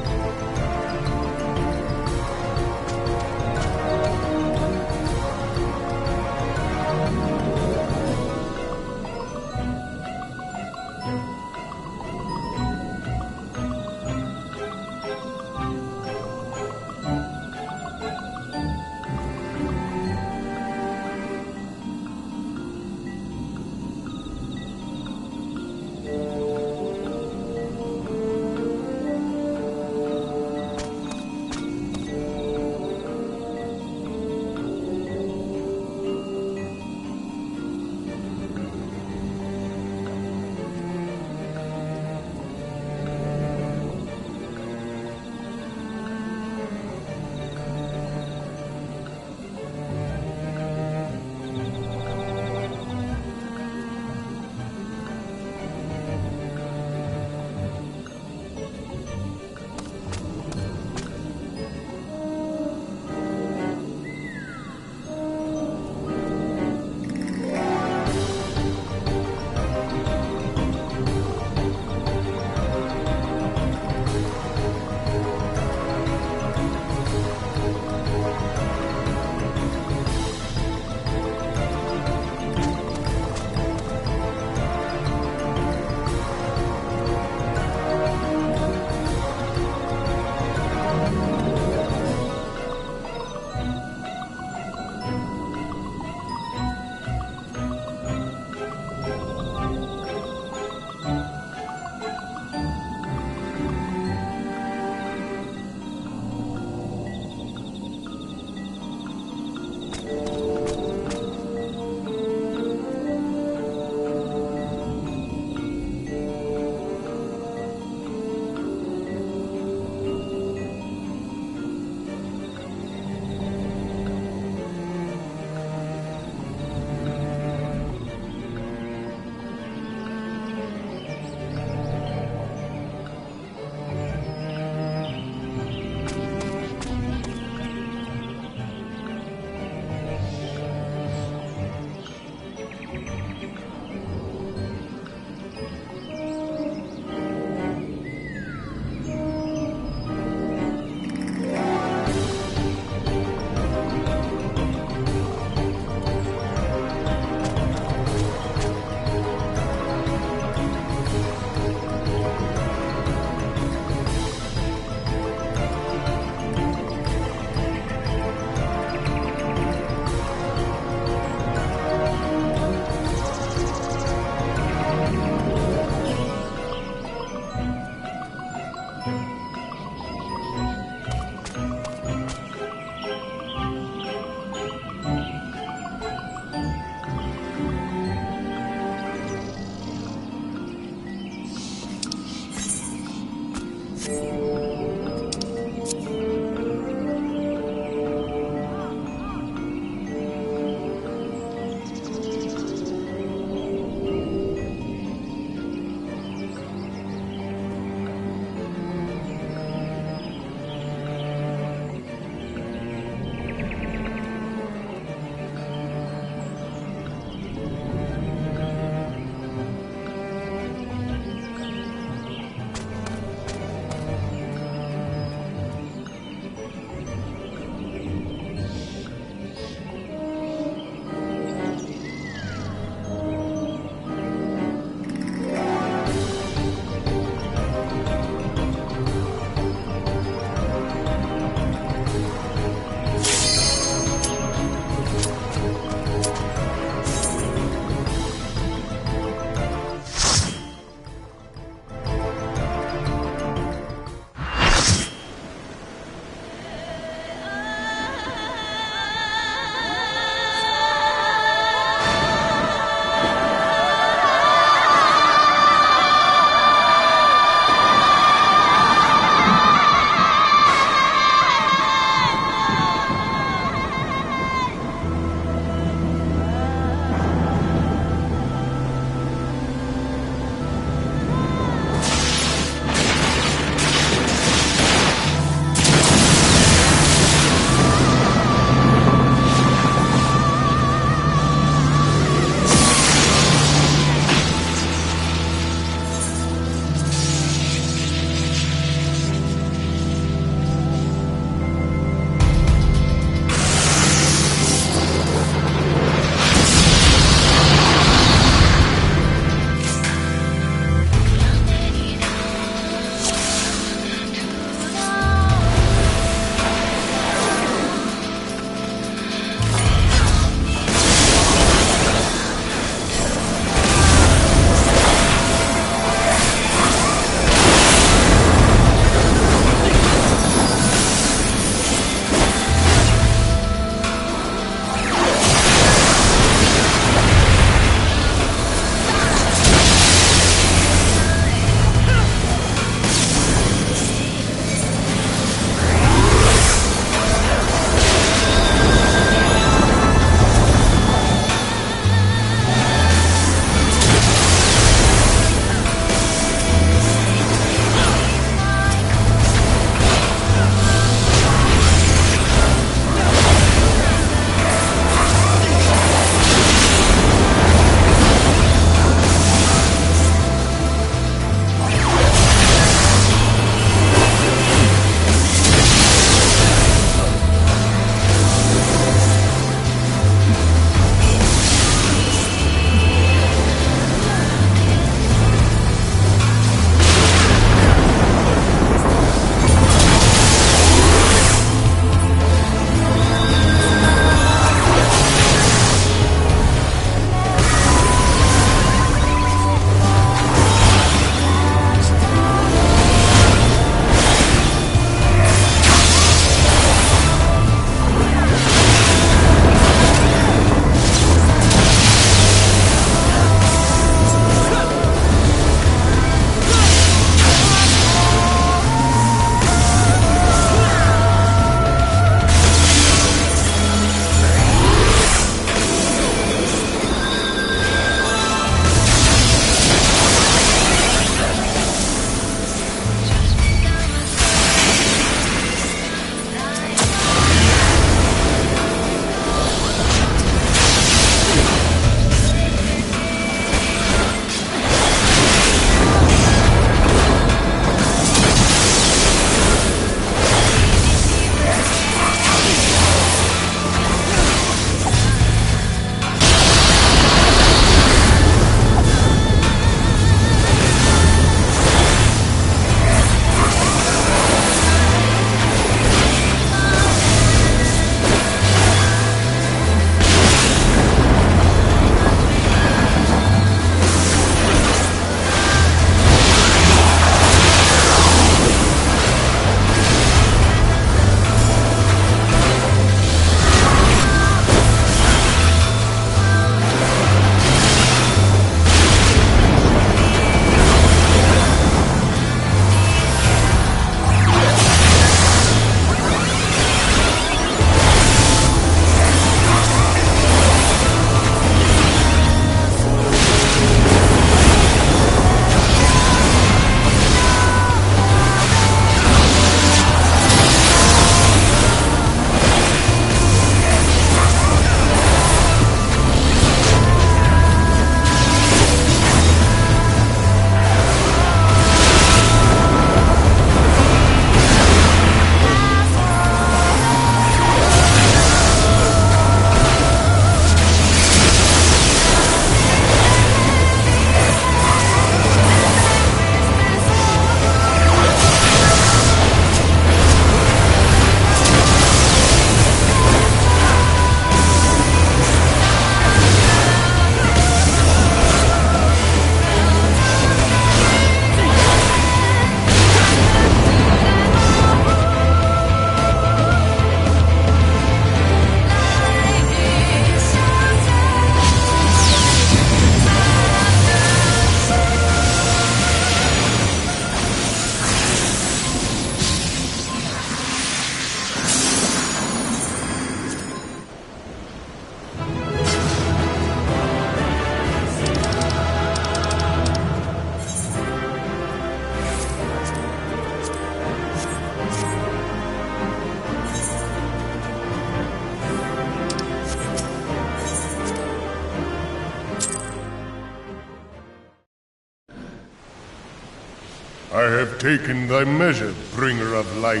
taken thy measure, bringer of light.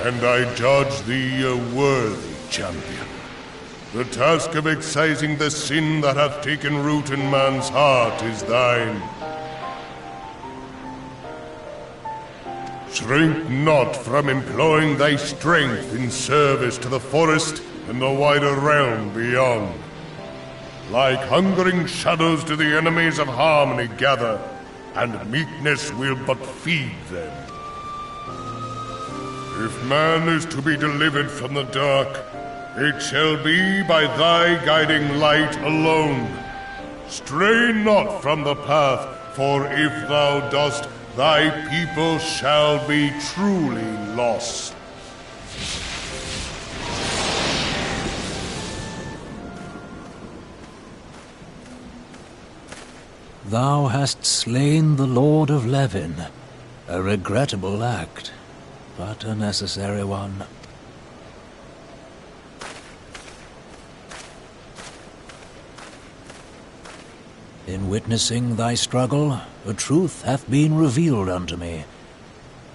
And I judge thee a worthy champion. The task of excising the sin that hath taken root in man's heart is thine. Shrink not from employing thy strength in service to the forest and the wider realm beyond. Like hungering shadows do the enemies of harmony gather, and meekness will but feed them. If man is to be delivered from the dark, it shall be by thy guiding light alone. Stray not from the path, for if thou dost, thy people shall be truly lost. Thou hast slain the Lord of Levin. A regrettable act, but a necessary one. In witnessing thy struggle, a truth hath been revealed unto me.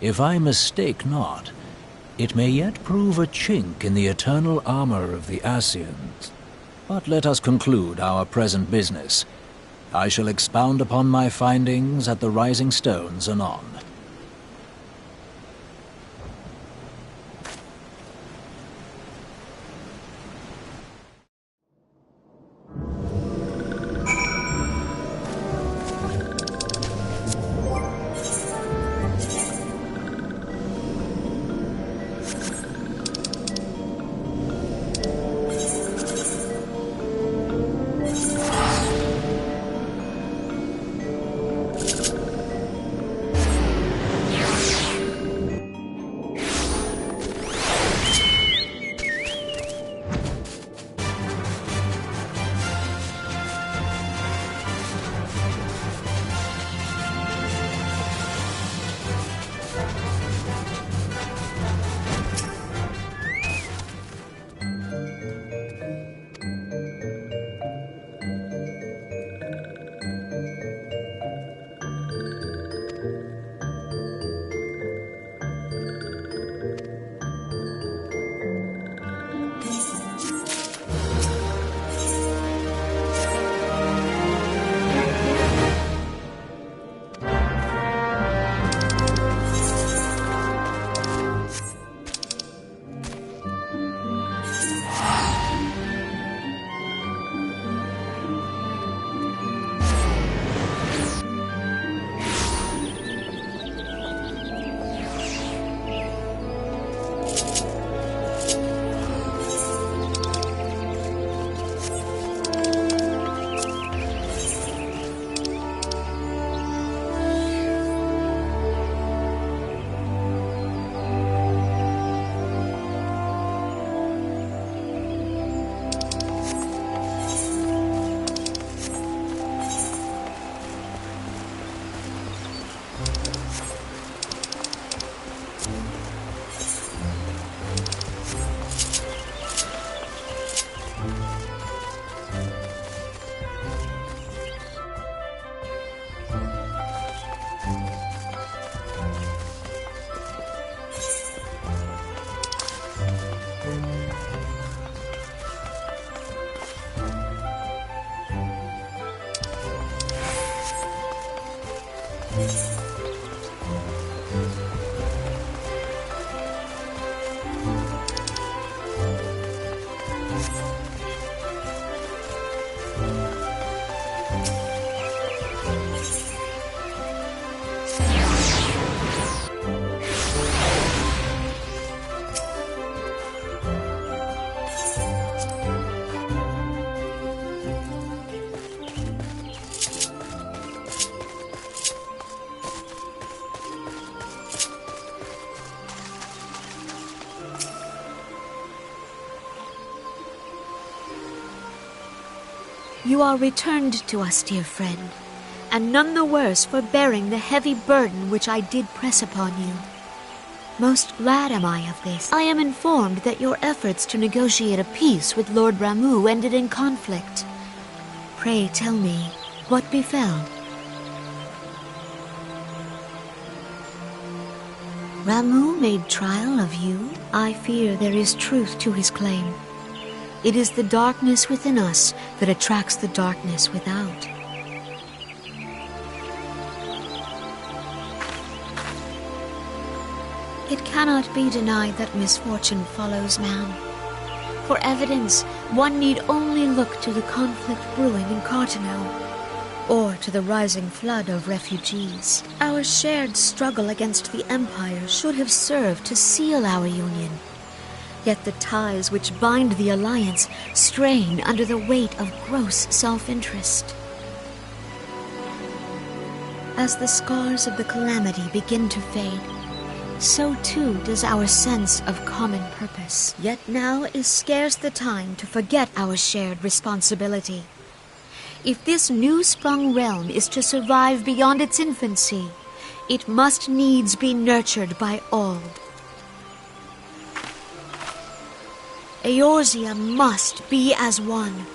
If I mistake not, it may yet prove a chink in the eternal armor of the Ascians. But let us conclude our present business. I shall expound upon my findings at the Rising Stones anon. You are returned to us, dear friend, and none the worse for bearing the heavy burden which I did press upon you. Most glad am I of this. I am informed that your efforts to negotiate a peace with Lord Ramuh ended in conflict. Pray tell me, what befell? Ramuh made trial of you? I fear there is truth to his claim. It is the darkness within us that attracts the darkness without. It cannot be denied that misfortune follows man. For evidence, one need only look to the conflict brewing in Carteneau, or to the rising flood of refugees. Our shared struggle against the Empire should have served to seal our union. Yet the ties which bind the alliance strain under the weight of gross self-interest. As the scars of the calamity begin to fade, so too does our sense of common purpose. Yet now is scarce the time to forget our shared responsibility. If this new-sprung realm is to survive beyond its infancy, it must needs be nurtured by all. Eorzea must be as one,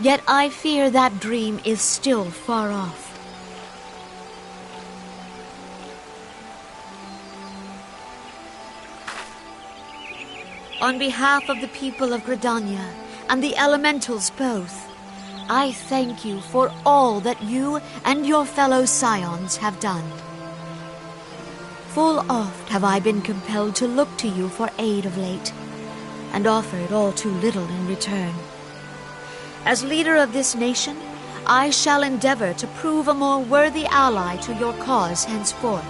yet I fear that dream is still far off. On behalf of the people of Gridania and the elementals both, I thank you for all that you and your fellow scions have done. Full oft have I been compelled to look to you for aid of late, and offered all too little in return. As leader of this nation, I shall endeavor to prove a more worthy ally to your cause henceforth.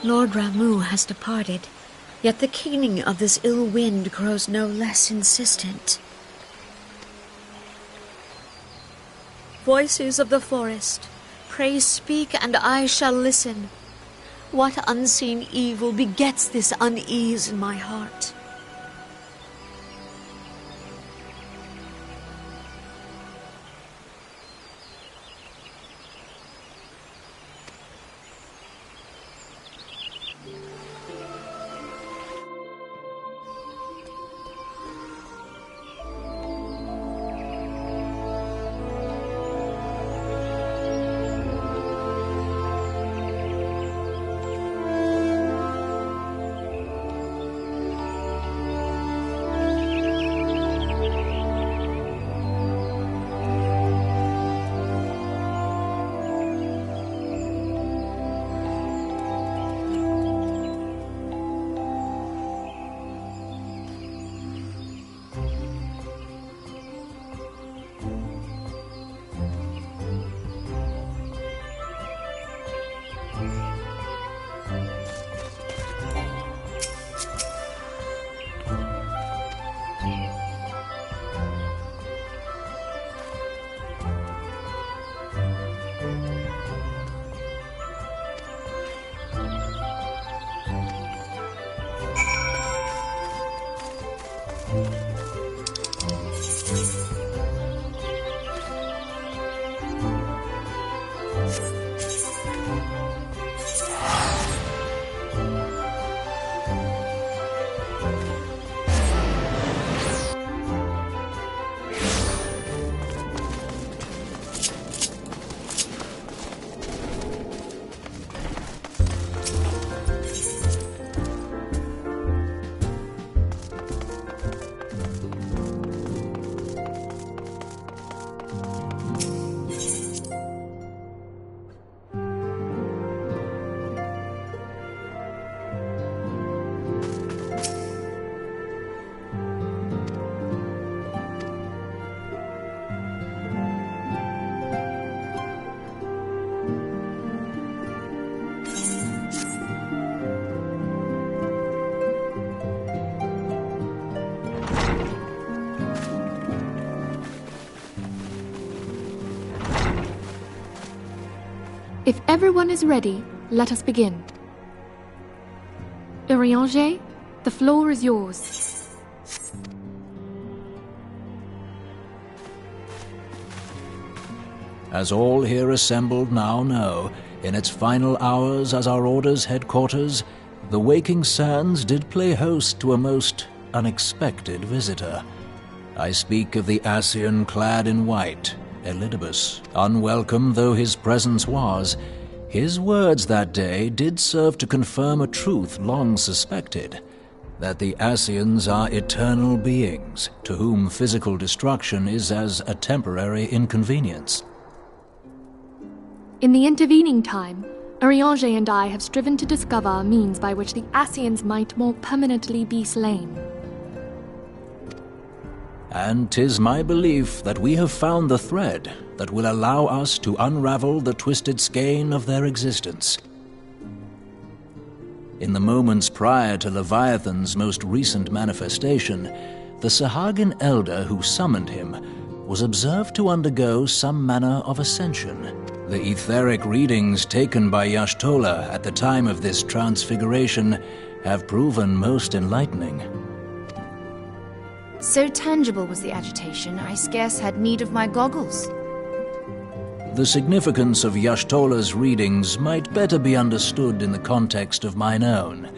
Lord Ramuh has departed, yet the keening of this ill wind grows no less insistent. Voices of the forest, pray speak and I shall listen. What unseen evil begets this unease in my heart? If everyone is ready, let us begin. Urianger, the floor is yours. As all here assembled now know, in its final hours as our Order's headquarters, the waking sands did play host to a most unexpected visitor. I speak of the Ascian clad in white, Elidibus. Unwelcome though his presence was, his words that day did serve to confirm a truth long suspected, that the Ascians are eternal beings, to whom physical destruction is as a temporary inconvenience. In the intervening time, Urianger and I have striven to discover a means by which the Ascians might more permanently be slain. And 'tis my belief that we have found the thread that will allow us to unravel the twisted skein of their existence. In the moments prior to Leviathan's most recent manifestation, the Sahagin elder who summoned him was observed to undergo some manner of ascension. The etheric readings taken by Y'shtola at the time of this transfiguration have proven most enlightening. So tangible was the agitation, I scarce had need of my goggles. The significance of Y'shtola's readings might better be understood in the context of mine own,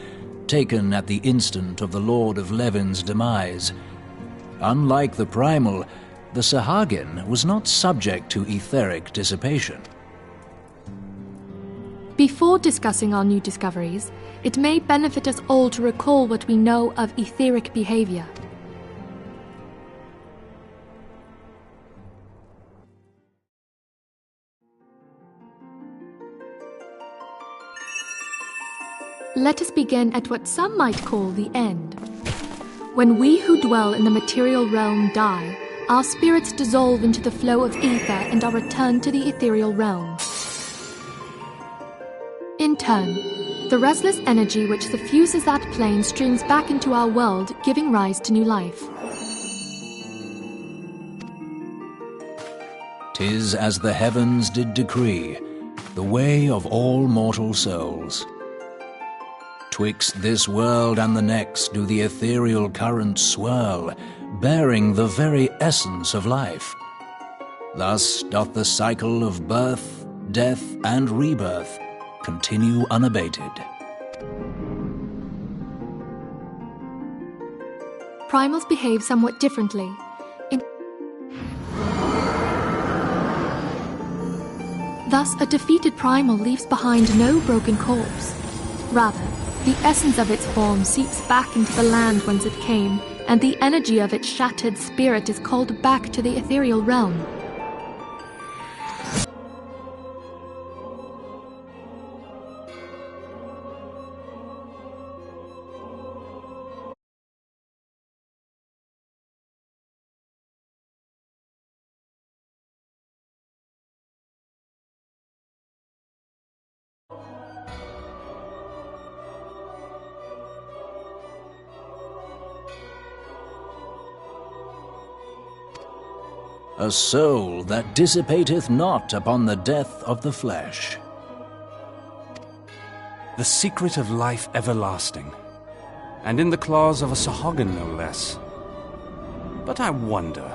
taken at the instant of the Lord of Levin's demise. Unlike the Primal, the Sahagin was not subject to etheric dissipation. Before discussing our new discoveries, it may benefit us all to recall what we know of etheric behavior. Let us begin at what some might call the end. When we who dwell in the material realm die, our spirits dissolve into the flow of ether and are returned to the ethereal realm. In turn, the restless energy which suffuses that plane streams back into our world, giving rise to new life. 'Tis as the heavens did decree, the way of all mortal souls. Twixt this world and the next do the ethereal currents swirl, bearing the very essence of life. Thus doth the cycle of birth, death, and rebirth continue unabated. Primals behave somewhat differently. Thus, a defeated primal leaves behind no broken corpse. Rather, the essence of its form seeps back into the land whence it came, and the energy of its shattered spirit is called back to the ethereal realm. A soul that dissipateth not upon the death of the flesh. The secret of life everlasting, and in the claws of a Sahagin no less. But I wonder,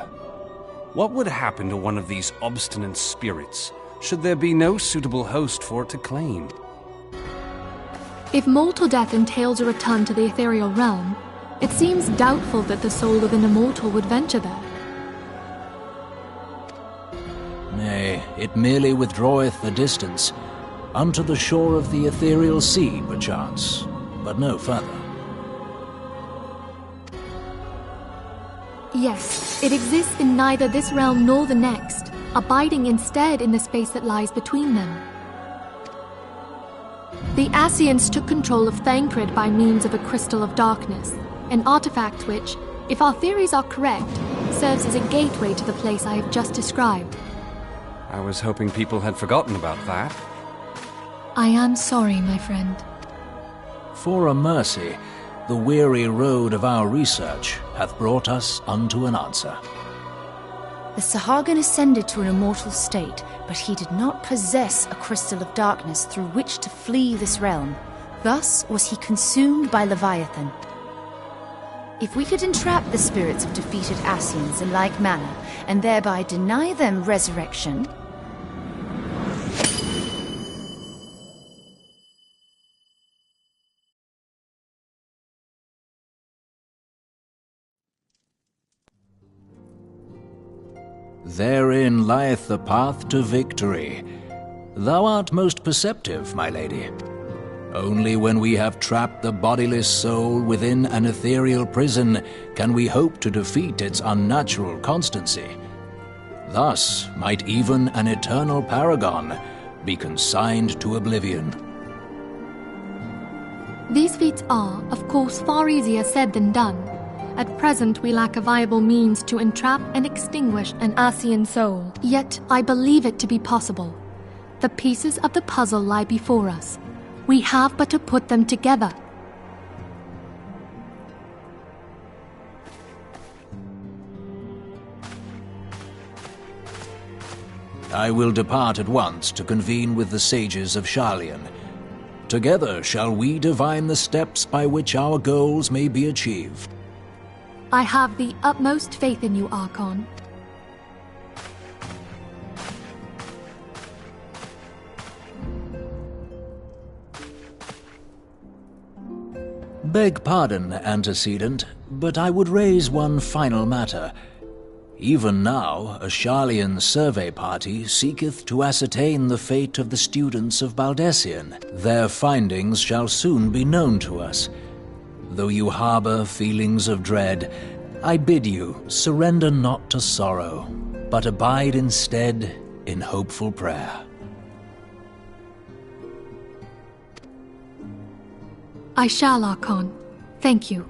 what would happen to one of these obstinate spirits should there be no suitable host for it to claim? If mortal death entails a return to the ethereal realm, it seems doubtful that the soul of an immortal would venture there. Nay, it merely withdraweth a distance, unto the shore of the ethereal sea, perchance, but no further. Yes, it exists in neither this realm nor the next, abiding instead in the space that lies between them. The Ascians took control of Thancred by means of a crystal of darkness, an artifact which, if our theories are correct, serves as a gateway to the place I have just described. I was hoping people had forgotten about that. I am sorry, my friend. For a mercy, the weary road of our research hath brought us unto an answer. The Sahagin ascended to an immortal state, but he did not possess a crystal of darkness through which to flee this realm. Thus was he consumed by Leviathan. If we could entrap the spirits of defeated Ascians in like manner, and thereby deny them resurrection, Therein lieth the path to victory. Thou art most perceptive, my lady. Only when we have trapped the bodiless soul within an ethereal prison can we hope to defeat its unnatural constancy. Thus might even an eternal paragon be consigned to oblivion. These feats are, of course, far easier said than done. At present, we lack a viable means to entrap and extinguish an Ascian soul. Yet, I believe it to be possible. The pieces of the puzzle lie before us. We have but to put them together. I will depart at once to convene with the sages of Sharlayan. Together shall we divine the steps by which our goals may be achieved. I have the utmost faith in you, Archon. Beg pardon, antecedent, but I would raise one final matter. Even now, a Sharlayan survey party seeketh to ascertain the fate of the students of Baldesion. Their findings shall soon be known to us. Though you harbor feelings of dread, I bid you surrender not to sorrow, but abide instead in hopeful prayer. I shall, Archon. Thank you.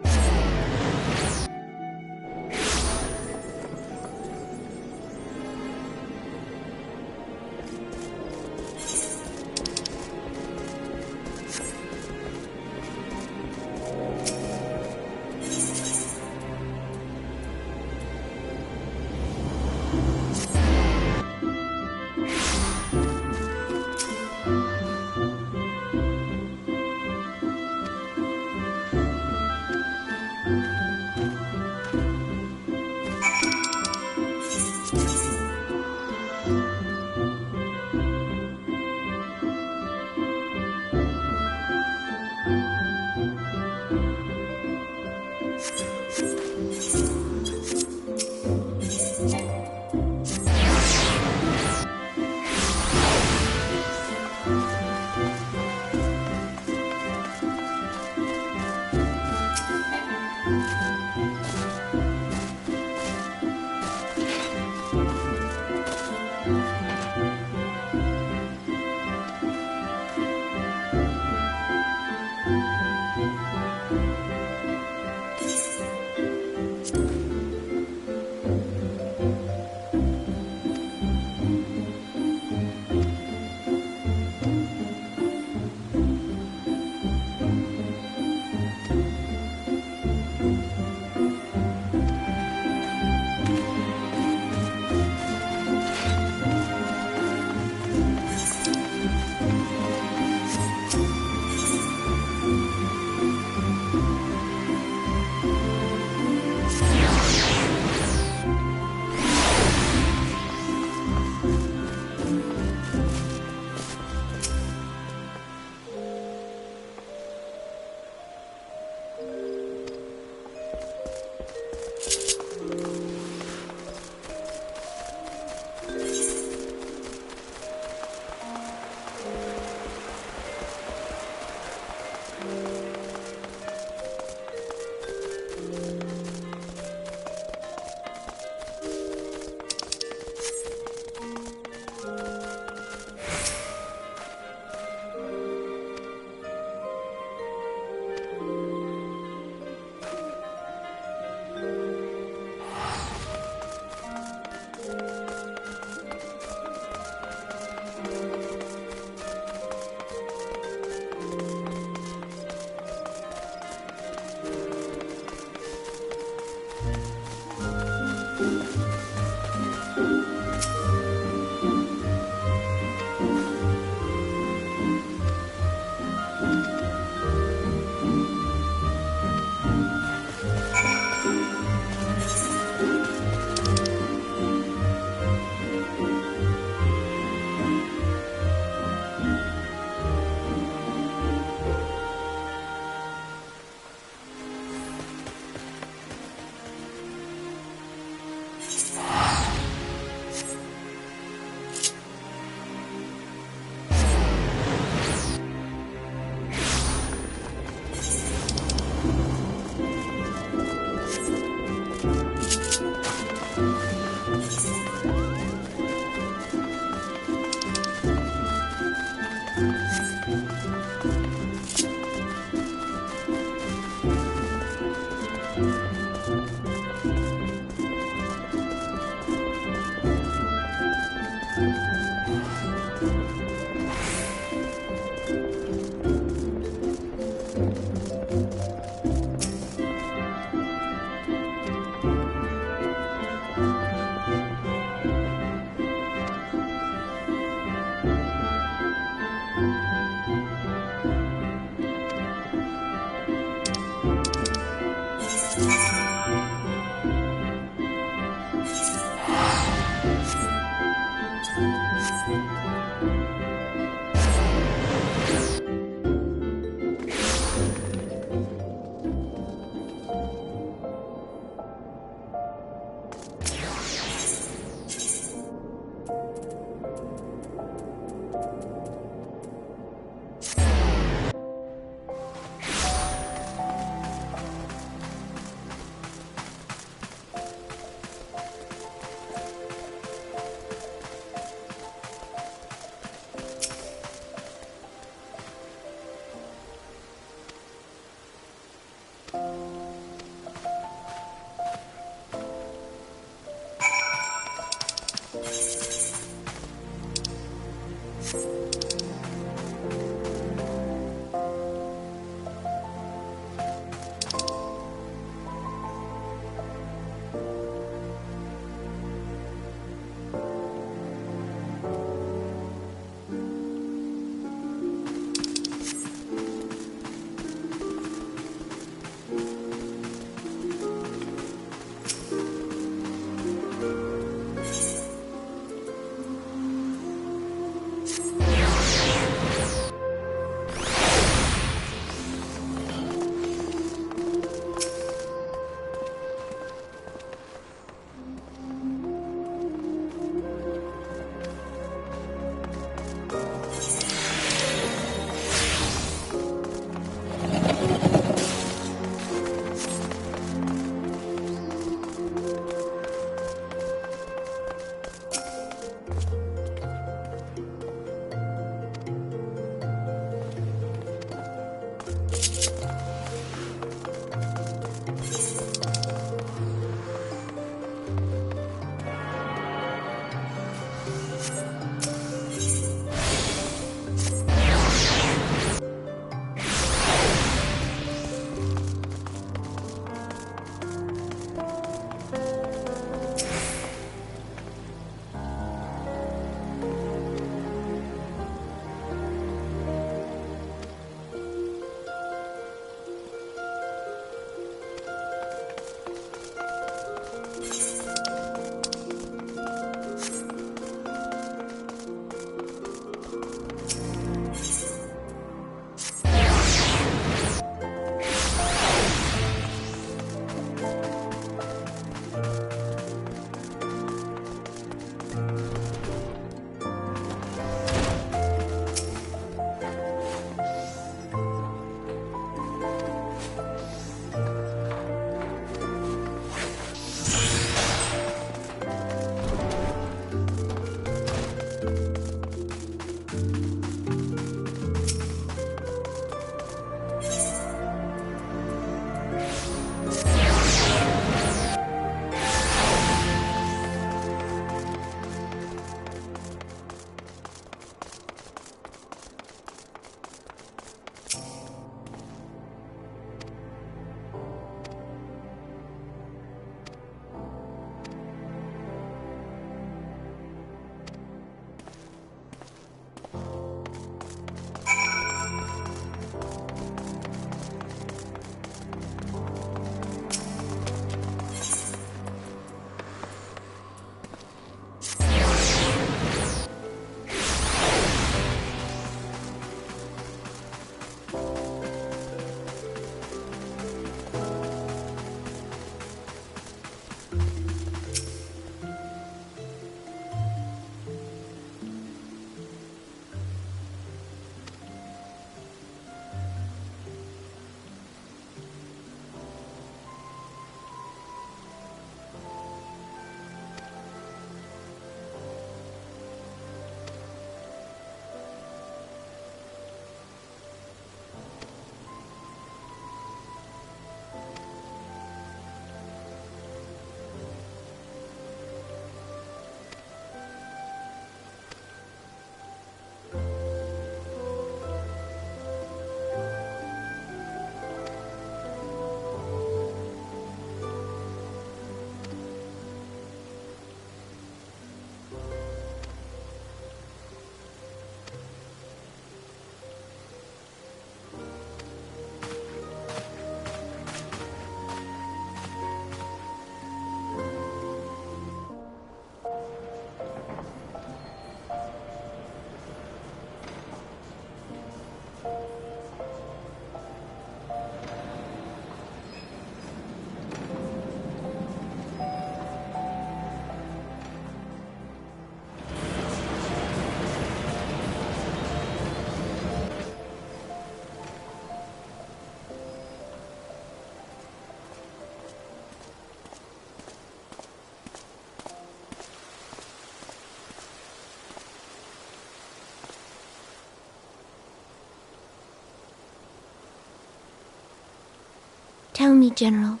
Tell me, General,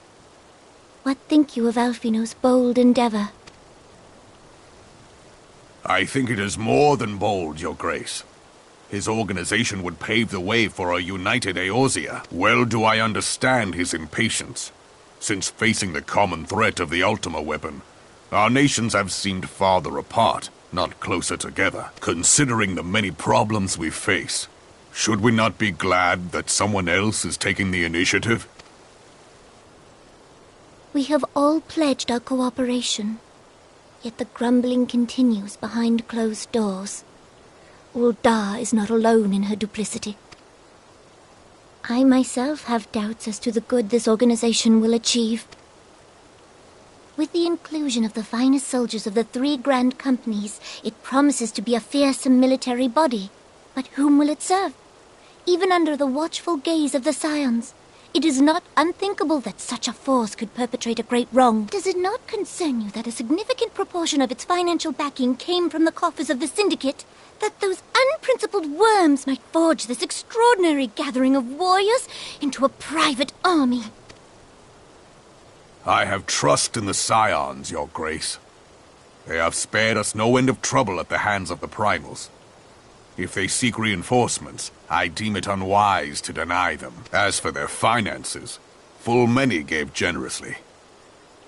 what think you of Alphino's bold endeavor? I think it is more than bold, Your Grace. His organization would pave the way for a united Eorzea. Well do I understand his impatience. Since facing the common threat of the Ultima weapon, our nations have seemed farther apart, not closer together. Considering the many problems we face, should we not be glad that someone else is taking the initiative? We have all pledged our cooperation, yet the grumbling continues behind closed doors. Ul'dah is not alone in her duplicity. I myself have doubts as to the good this organization will achieve. With the inclusion of the finest soldiers of the 3 grand companies, it promises to be a fearsome military body. But whom will it serve? Even under the watchful gaze of the Scions, it is not unthinkable that such a force could perpetrate a great wrong. Does it not concern you that a significant proportion of its financial backing came from the coffers of the Syndicate? That those unprincipled worms might forge this extraordinary gathering of warriors into a private army? I have trust in the Scions, Your Grace. They have spared us no end of trouble at the hands of the Primals. If they seek reinforcements, I deem it unwise to deny them. As for their finances, full many gave generously.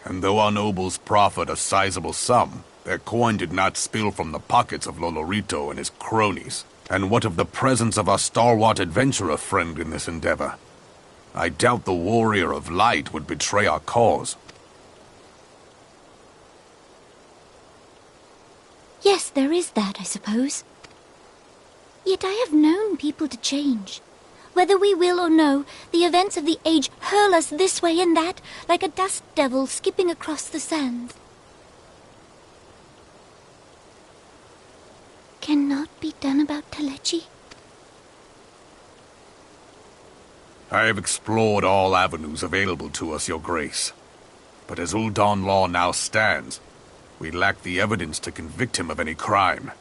And though our nobles proffered a sizable sum, their coin did not spill from the pockets of Lolorito and his cronies. And what of the presence of our stalwart adventurer friend in this endeavor? I doubt the Warrior of Light would betray our cause. Yes, there is that, I suppose. Yet I have known people to change. Whether we will or no, the events of the age hurl us this way and that, like a dust devil skipping across the sands. Cannot be done about Telechi? I have explored all avenues available to us, Your Grace. But as Ul'dah law now stands, we lack the evidence to convict him of any crime.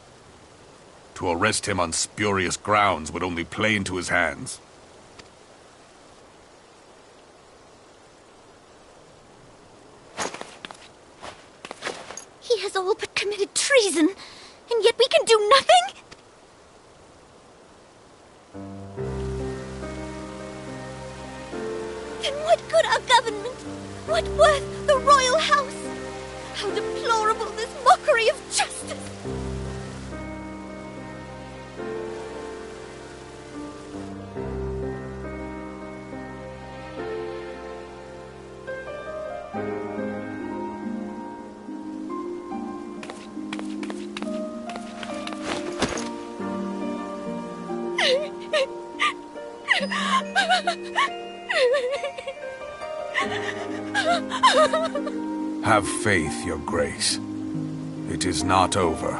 To arrest him on spurious grounds would only play into his hands. He has all but committed treason, and yet we can do nothing? Then what good our government? What worth the royal house? How deplorable this mockery of justice! Have faith, Your Grace. It is not over.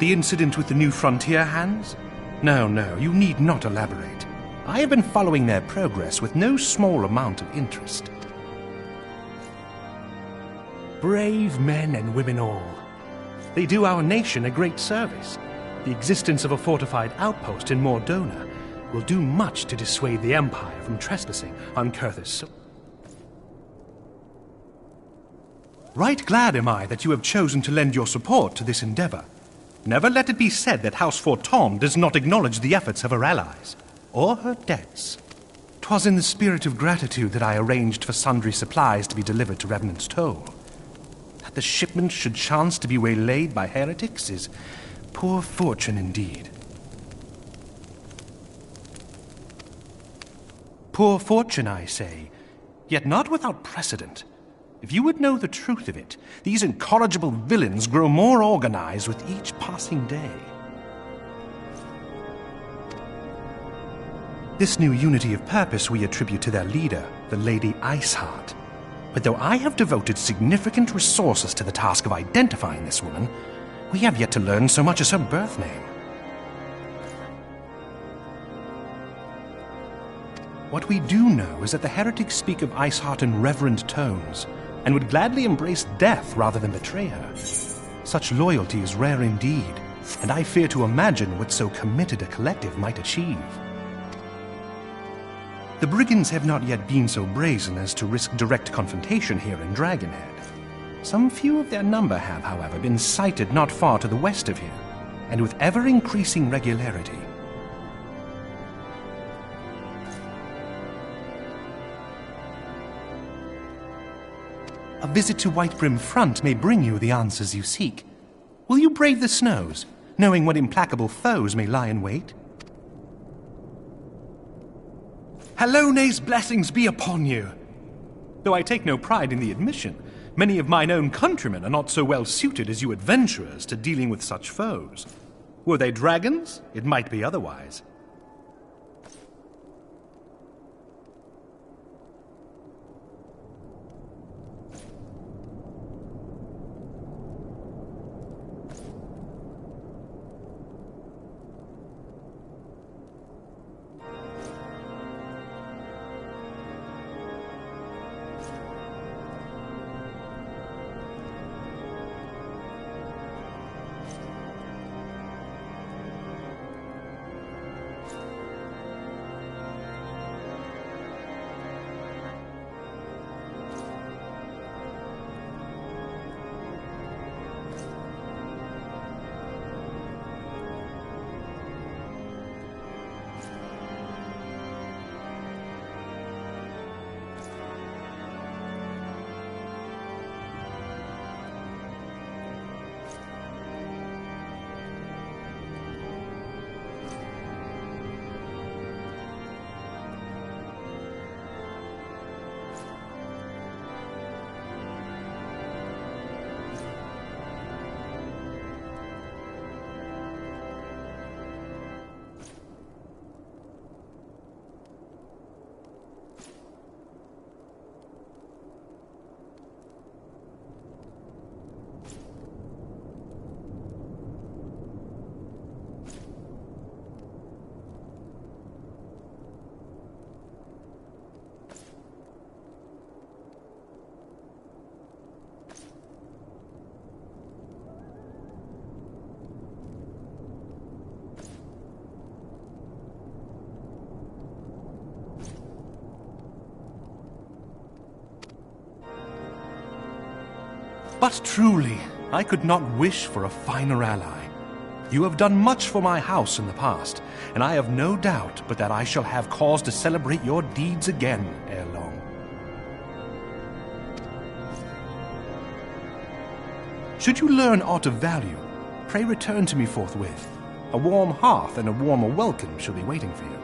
The incident with the new frontier hands? No, you need not elaborate. I have been following their progress with no small amount of interest. Brave men and women all. They do our nation a great service. The existence of a fortified outpost in Mordona will do much to dissuade the Empire from trespassing on Kurth's soil. Right glad am I that you have chosen to lend your support to this endeavor. Never let it be said that House Forton does not acknowledge the efforts of her allies, or her debts. 'Twas in the spirit of gratitude that I arranged for sundry supplies to be delivered to Revenant's Toll. That the shipment should chance to be waylaid by heretics is poor fortune indeed. Poor fortune, I say, yet not without precedent. If you would know the truth of it, these incorrigible villains grow more organized with each passing day. This new unity of purpose we attribute to their leader, the Lady Iceheart. But though I have devoted significant resources to the task of identifying this woman, we have yet to learn so much as her birth name. What we do know is that the heretics speak of Iceheart in reverent tones, and would gladly embrace death rather than betray her. Such loyalty is rare indeed, and I fear to imagine what so committed a collective might achieve. The brigands have not yet been so brazen as to risk direct confrontation here in Dragonhead. Some few of their number have, however, been sighted not far to the west of here, and with ever-increasing regularity. A visit to Whitebrim Front may bring you the answers you seek. Will you brave the snows, knowing what implacable foes may lie in wait? Halone's blessings be upon you! Though I take no pride in the admission, many of mine own countrymen are not so well suited as you adventurers to dealing with such foes. Were they dragons, it might be otherwise. But truly, I could not wish for a finer ally. You have done much for my house in the past, and I have no doubt but that I shall have cause to celebrate your deeds again ere long. Should you learn aught of value, pray return to me forthwith. A warm hearth and a warmer welcome shall be waiting for you.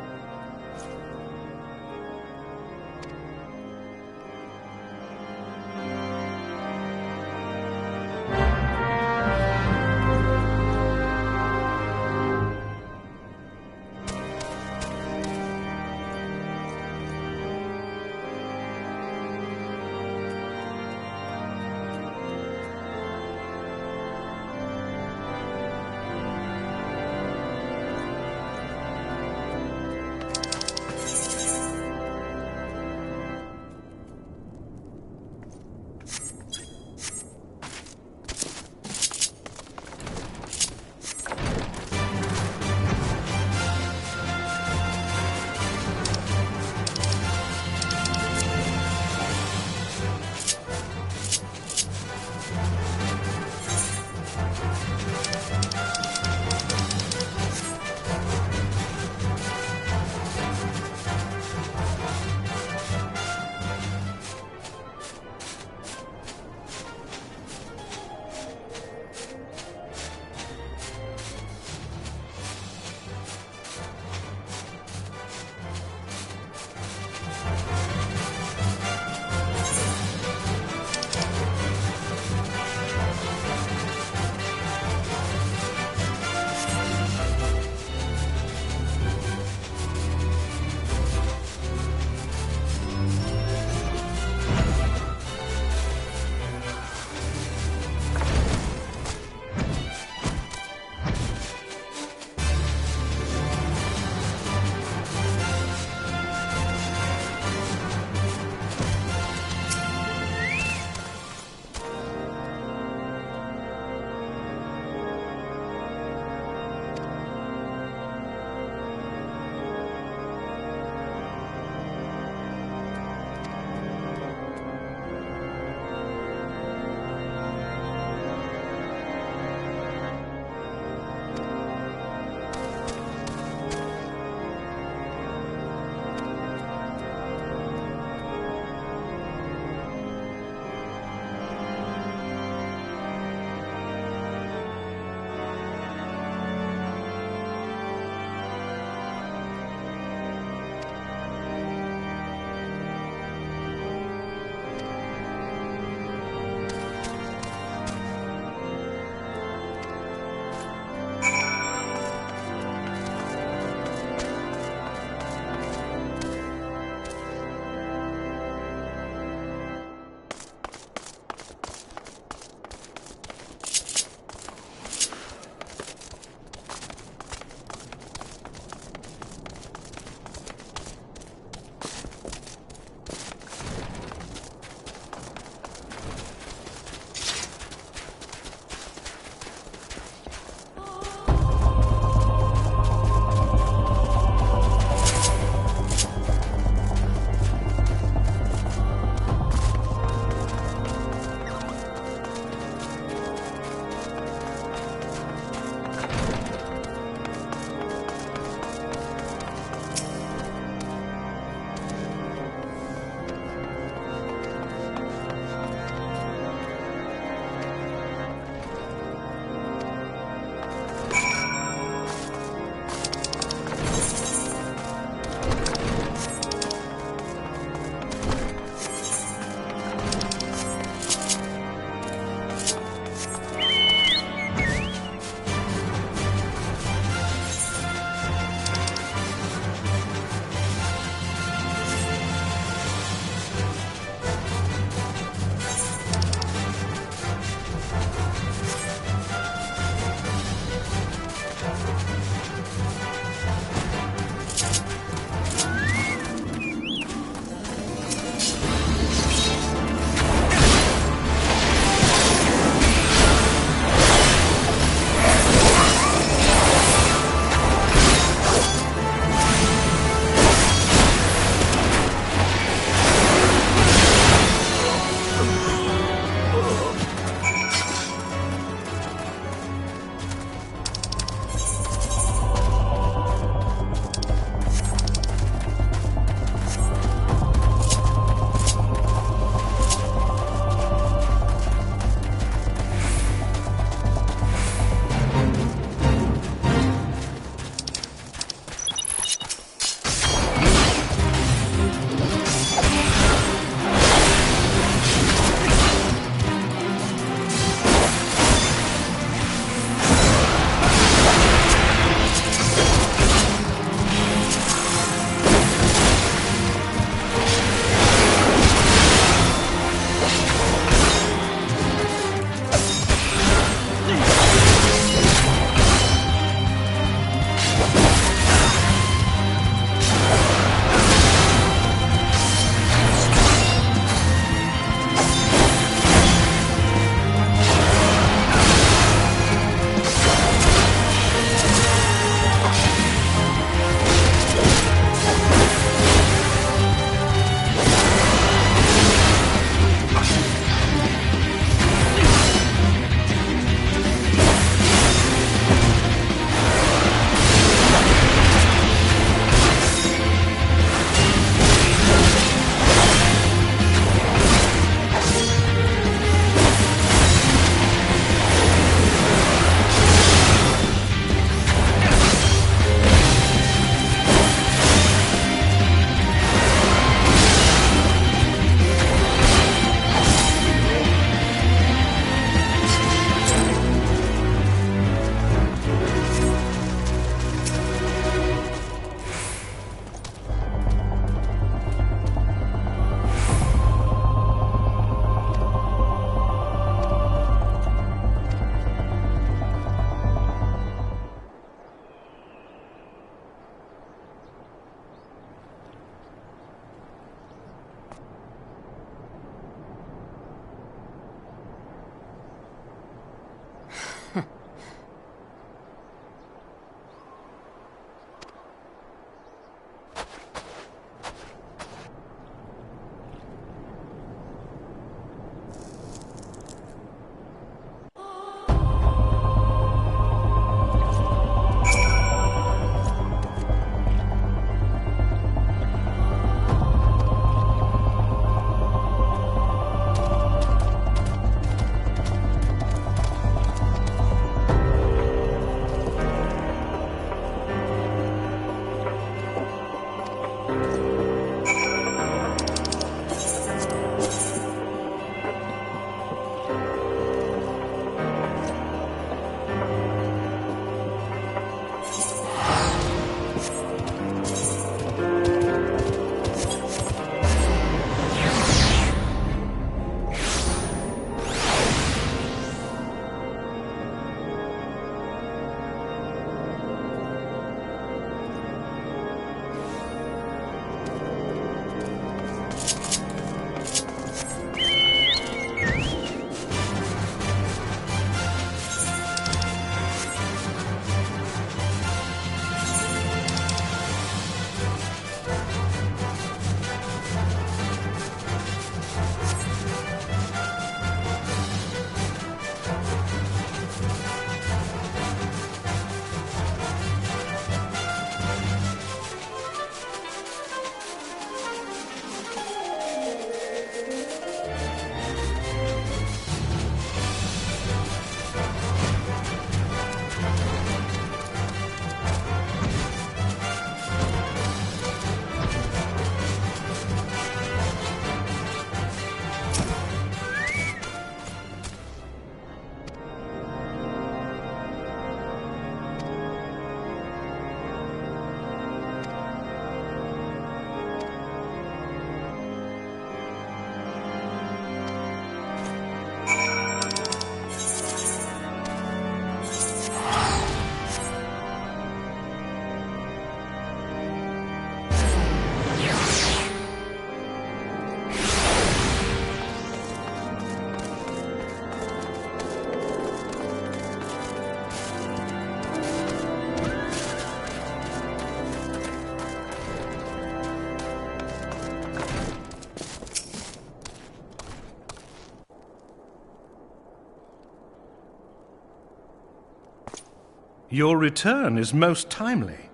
Your return is most timely.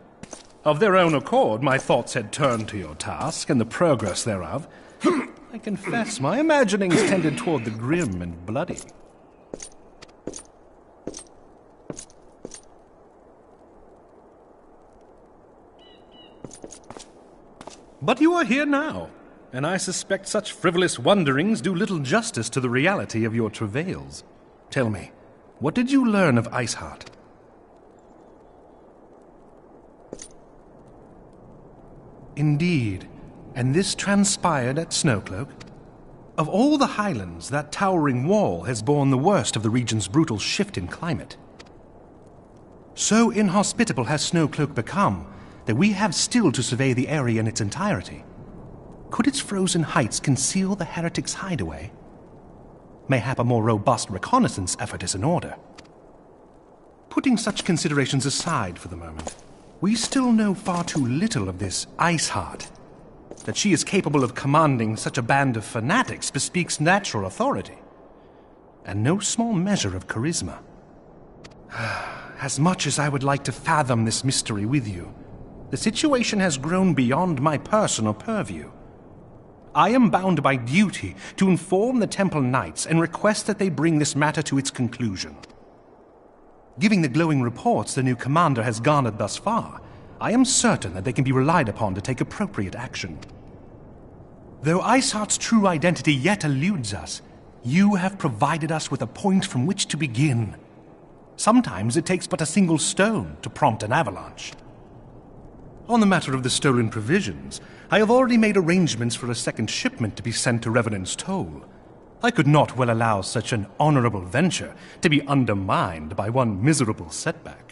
Of their own accord, my thoughts had turned to your task and the progress thereof. I confess, my imaginings tended toward the grim and bloody. But you are here now, and I suspect such frivolous wonderings do little justice to the reality of your travails. Tell me, what did you learn of Iceheart? Indeed, and this transpired at Snowcloak? Of all the highlands, that towering wall has borne the worst of the region's brutal shift in climate. So inhospitable has Snowcloak become that we have still to survey the area in its entirety. Could its frozen heights conceal the heretics' hideaway? Mayhap a more robust reconnaissance effort is in order. Putting such considerations aside for the moment, we still know far too little of this Iceheart. That she is capable of commanding such a band of fanatics bespeaks natural authority, and no small measure of charisma. As much as I would like to fathom this mystery with you, the situation has grown beyond my personal purview. I am bound by duty to inform the Temple Knights and request that they bring this matter to its conclusion. Given the glowing reports the new commander has garnered thus far, I am certain that they can be relied upon to take appropriate action. Though Iceheart's true identity yet eludes us, you have provided us with a point from which to begin. Sometimes it takes but a single stone to prompt an avalanche. On the matter of the stolen provisions, I have already made arrangements for a second shipment to be sent to Revenant's Toll. I could not well allow such an honorable venture to be undermined by one miserable setback.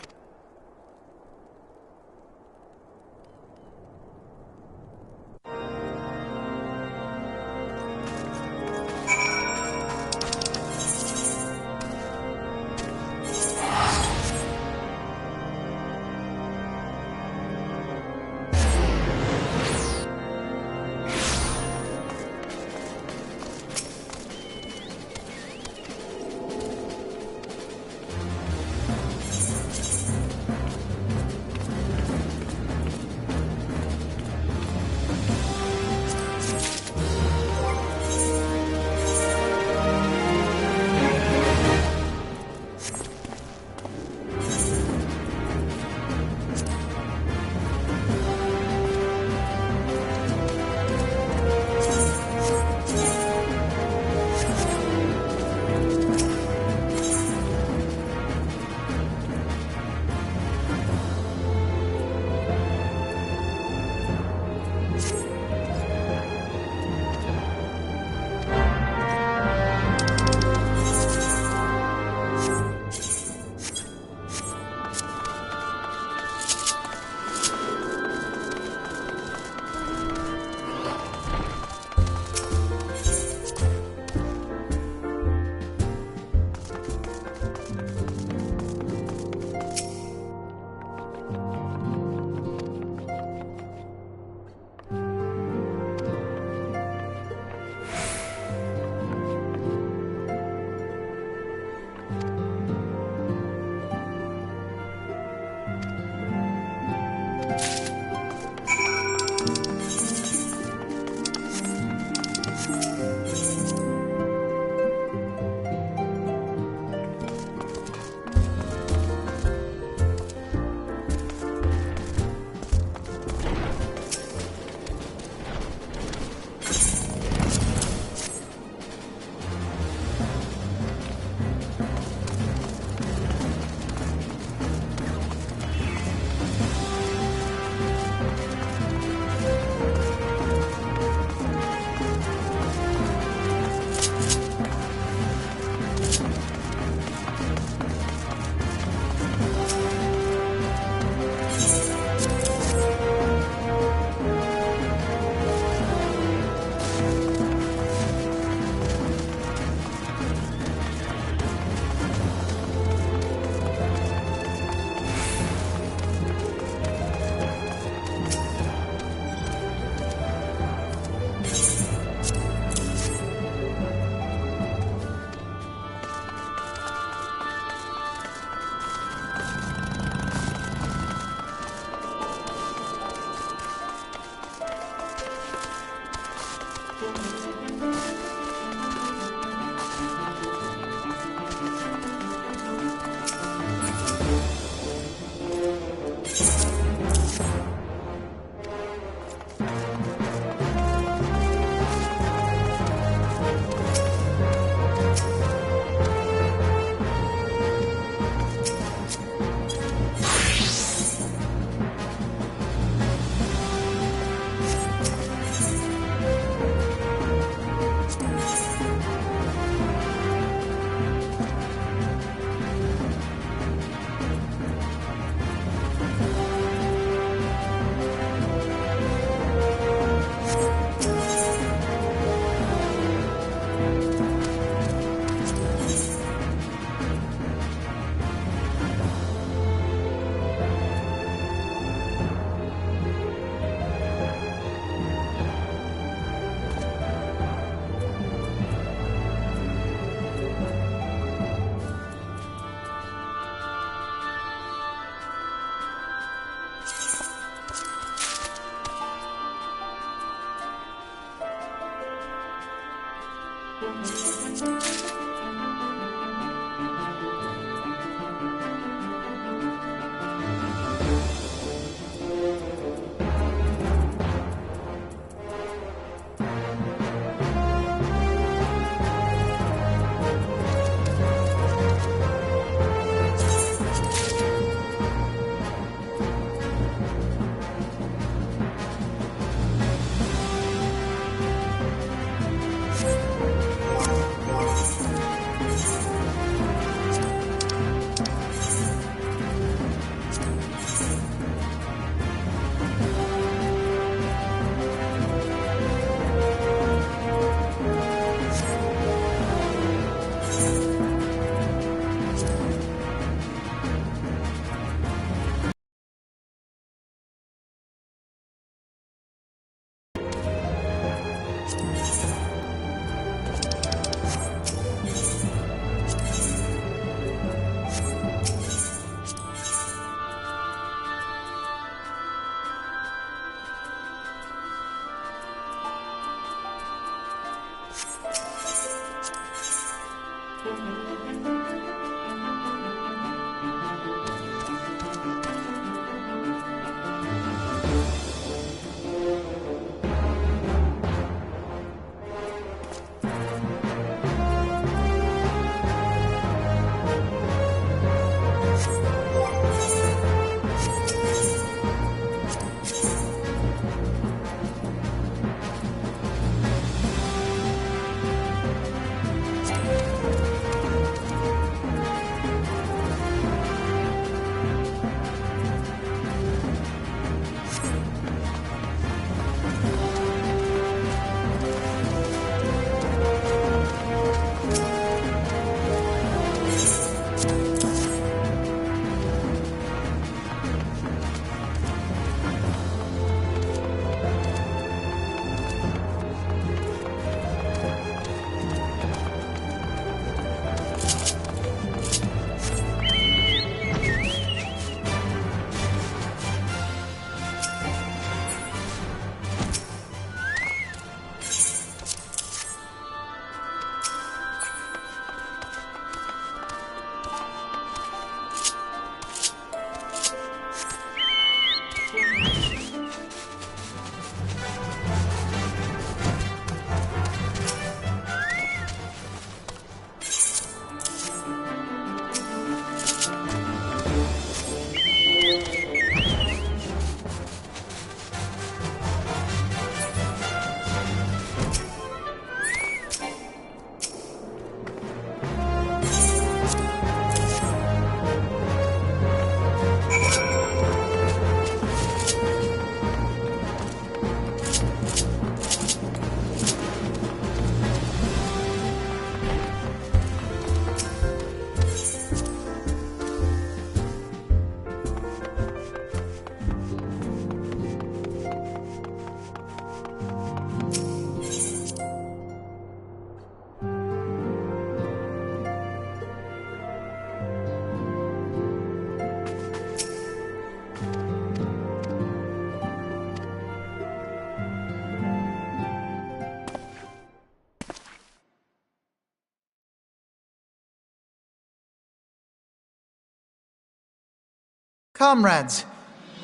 Comrades,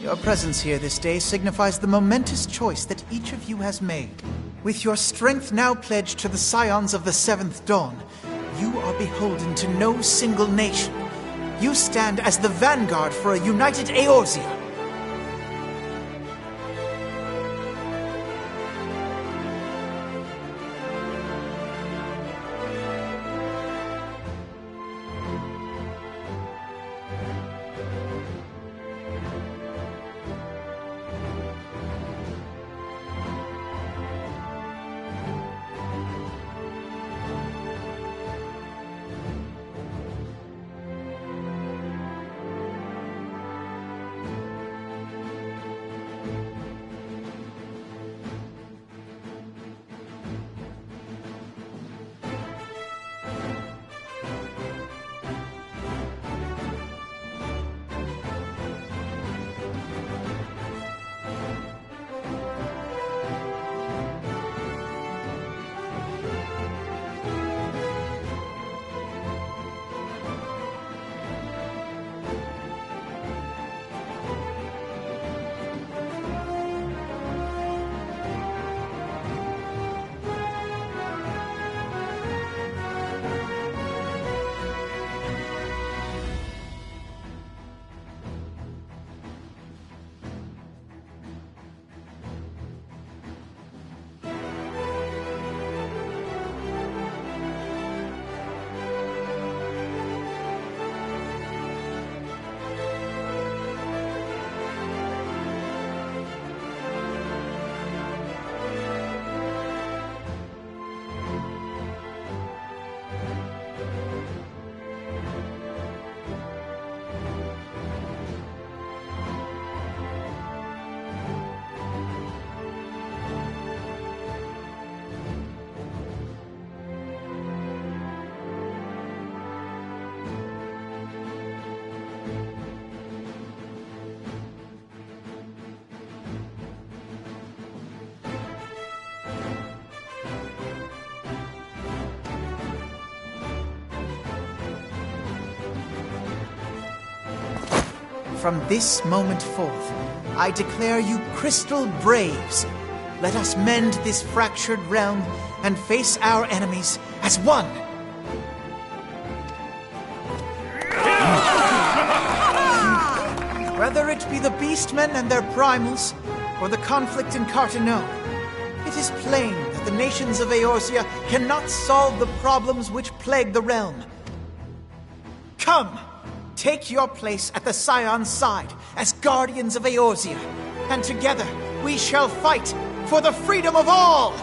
your presence here this day signifies the momentous choice that each of you has made. With your strength now pledged to the Scions of the Seventh Dawn, you are beholden to no single nation. You stand as the vanguard for a united Eorzea. From this moment forth, I declare you Crystal Braves. Let us mend this fractured realm and face our enemies as one. Whether it be the Beastmen and their primals, or the conflict in Carteneau, it is plain that the nations of Eorzea cannot solve the problems which plague the realm. Come, take your place at the Scion's side as guardians of Eorzea, and together we shall fight for the freedom of all!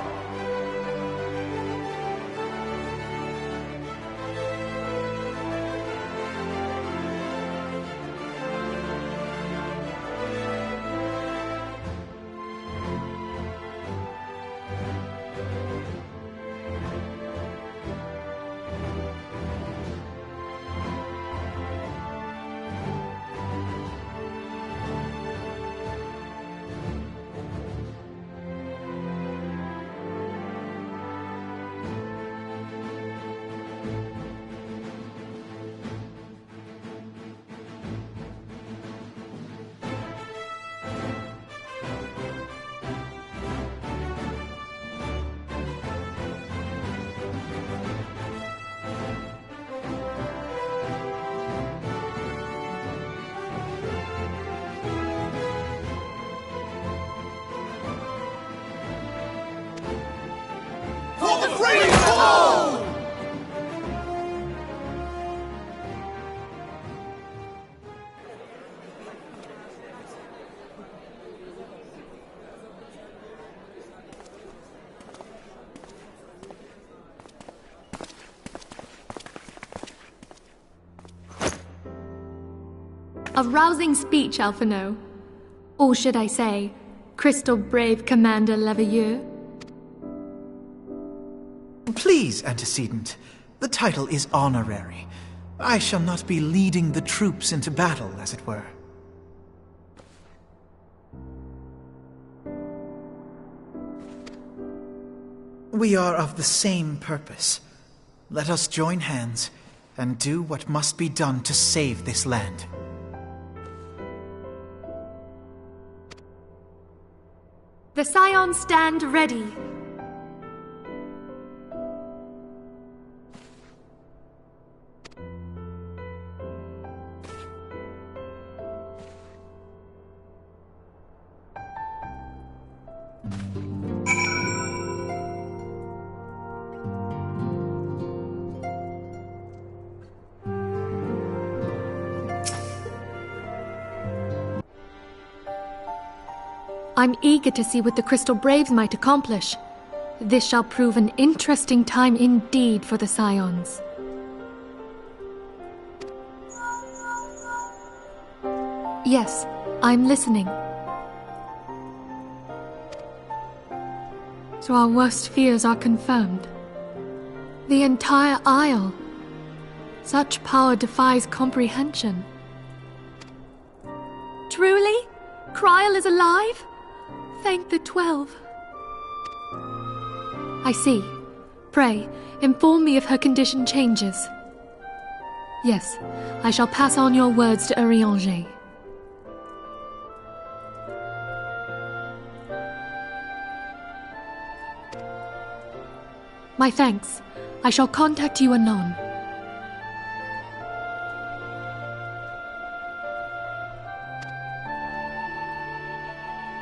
A rousing speech, Alphinaud. Or should I say, Crystal Brave Commander Leveilleur? Please, Antecedent. The title is honorary. I shall not be leading the troops into battle, as it were. We are of the same purpose. Let us join hands and do what must be done to save this land. The Scions stand ready. I'm eager to see what the Crystal Braves might accomplish. This shall prove an interesting time indeed for the Scions. Yes, I'm listening. So our worst fears are confirmed. The entire Isle. Such power defies comprehension. Truly? Kryll is alive? Thank the 12. I see. Pray, inform me if her condition changes. Yes, I shall pass on your words to Urianger. My thanks. I shall contact you anon.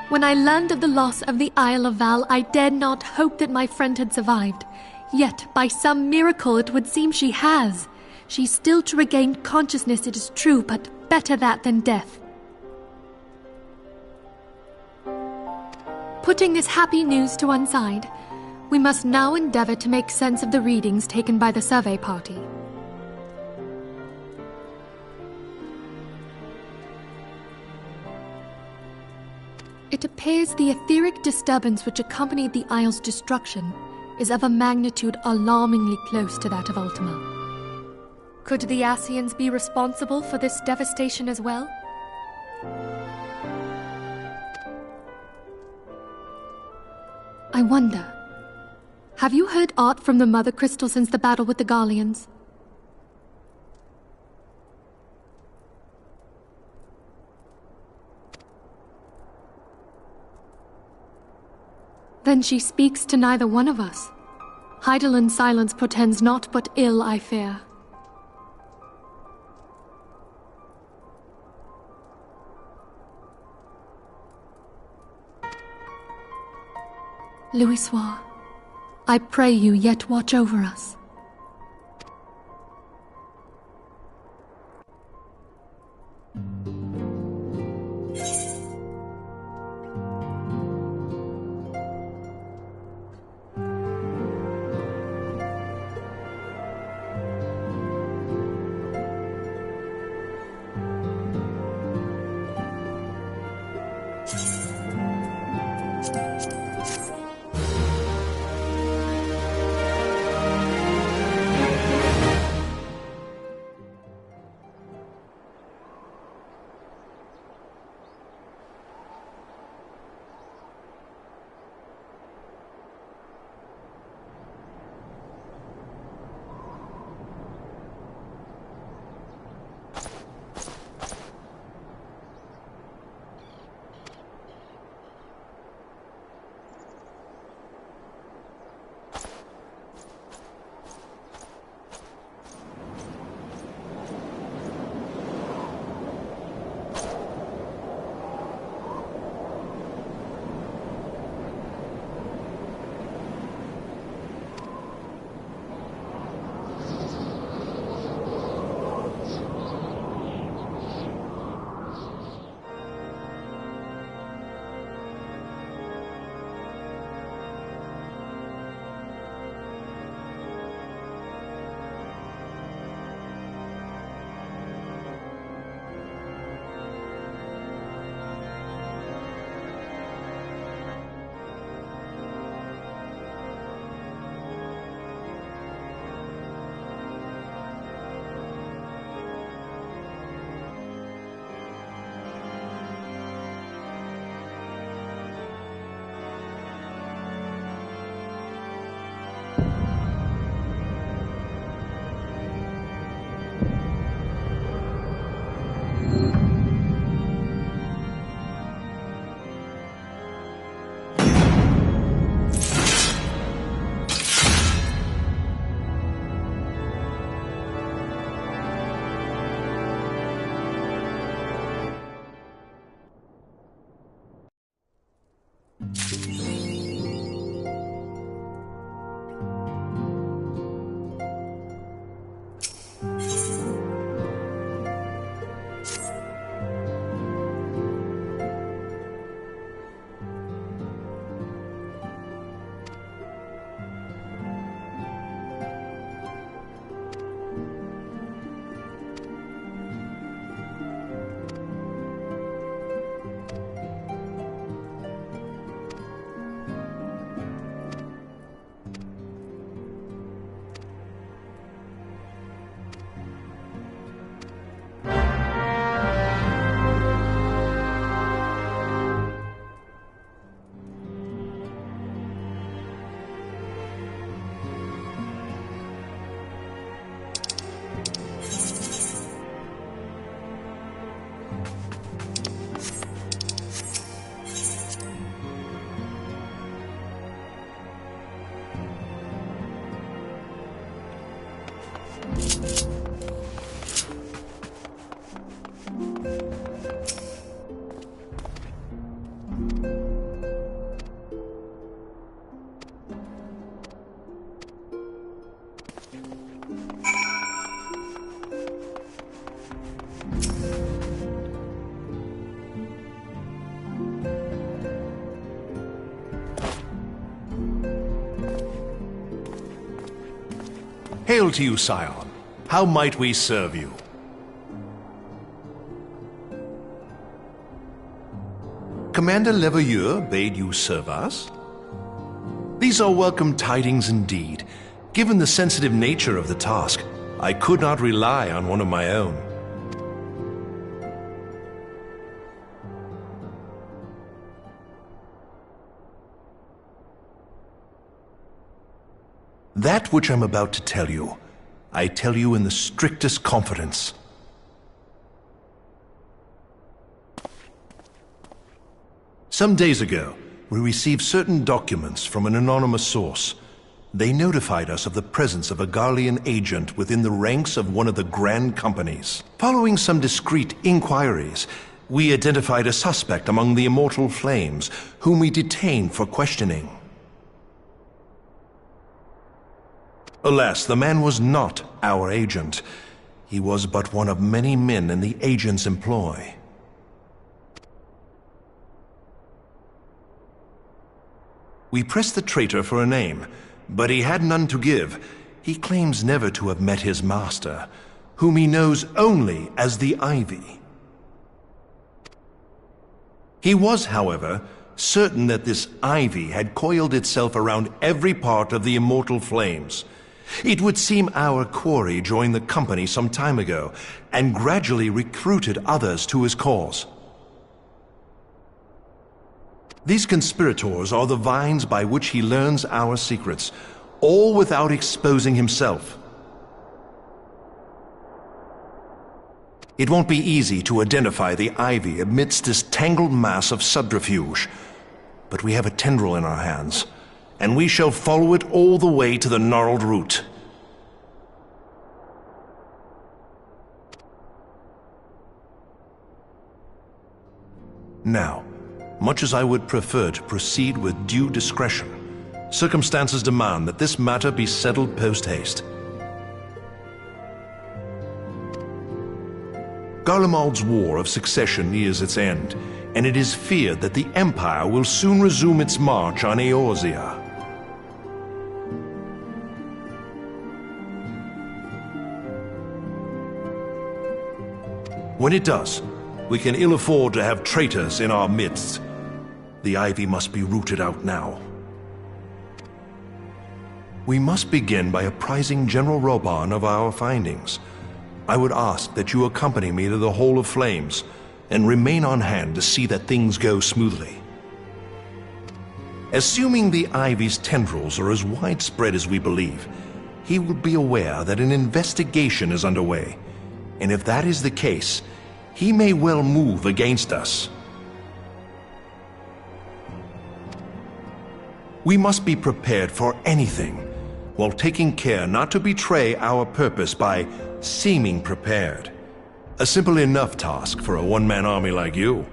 When I learned of the loss of the Isle of Val, I dared not hope that my friend had survived. Yet, by some miracle, it would seem she has. She's still to regain consciousness, it is true, but better that than death. Putting this happy news to one side, we must now endeavor to make sense of the readings taken by the survey party. It appears the etheric disturbance which accompanied the Isle's destruction is of a magnitude alarmingly close to that of Ultima. Could the Ascians be responsible for this devastation as well? I wonder, have you heard aught from the Mother Crystal since the battle with the Garleans? Then she speaks to neither one of us. Hydaelyn's silence portends naught but ill, I fear. Louisoix, I pray you yet watch over us. Hail to you, Scion. How might we serve you? Commander Leveilleur bade you serve us? These are welcome tidings indeed. Given the sensitive nature of the task, I could not rely on one of my own. That which I'm about to tell you, I tell you in the strictest confidence. Some days ago, we received certain documents from an anonymous source. They notified us of the presence of a Garlean agent within the ranks of one of the Grand Companies. Following some discreet inquiries, we identified a suspect among the Immortal Flames, whom we detained for questioning. Alas, the man was not our agent. He was but one of many men in the agent's employ. We pressed the traitor for a name, but he had none to give. He claims never to have met his master, whom he knows only as the Ivy. He was, however, certain that this Ivy had coiled itself around every part of the Immortal Flames. It would seem our quarry joined the company some time ago, and gradually recruited others to his cause. These conspirators are the vines by which he learns our secrets, all without exposing himself. It won't be easy to identify the Ivy amidst this tangled mass of subterfuge, but we have a tendril in our hands, and we shall follow it all the way to the gnarled root. Now, much as I would prefer to proceed with due discretion, circumstances demand that this matter be settled post-haste. Garlemald's War of Succession nears its end, and it is feared that the Empire will soon resume its march on Eorzea. When it does, we can ill afford to have traitors in our midst. The Ivy must be rooted out now. We must begin by apprising General Roban of our findings. I would ask that you accompany me to the Hall of Flames, and remain on hand to see that things go smoothly. Assuming the Ivy's tendrils are as widespread as we believe, he will be aware that an investigation is underway, and if that is the case, he may well move against us. We must be prepared for anything, while taking care not to betray our purpose by seeming prepared. A simple enough task for a one-man army like you.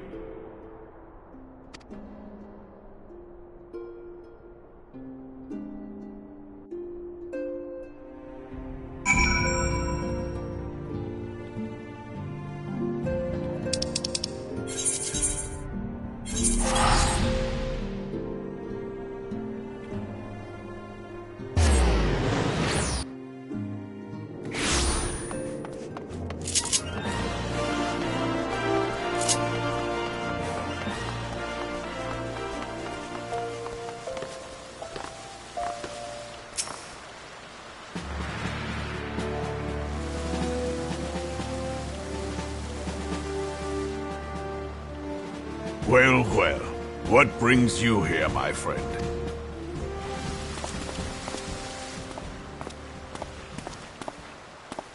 Well, well. What brings you here, my friend?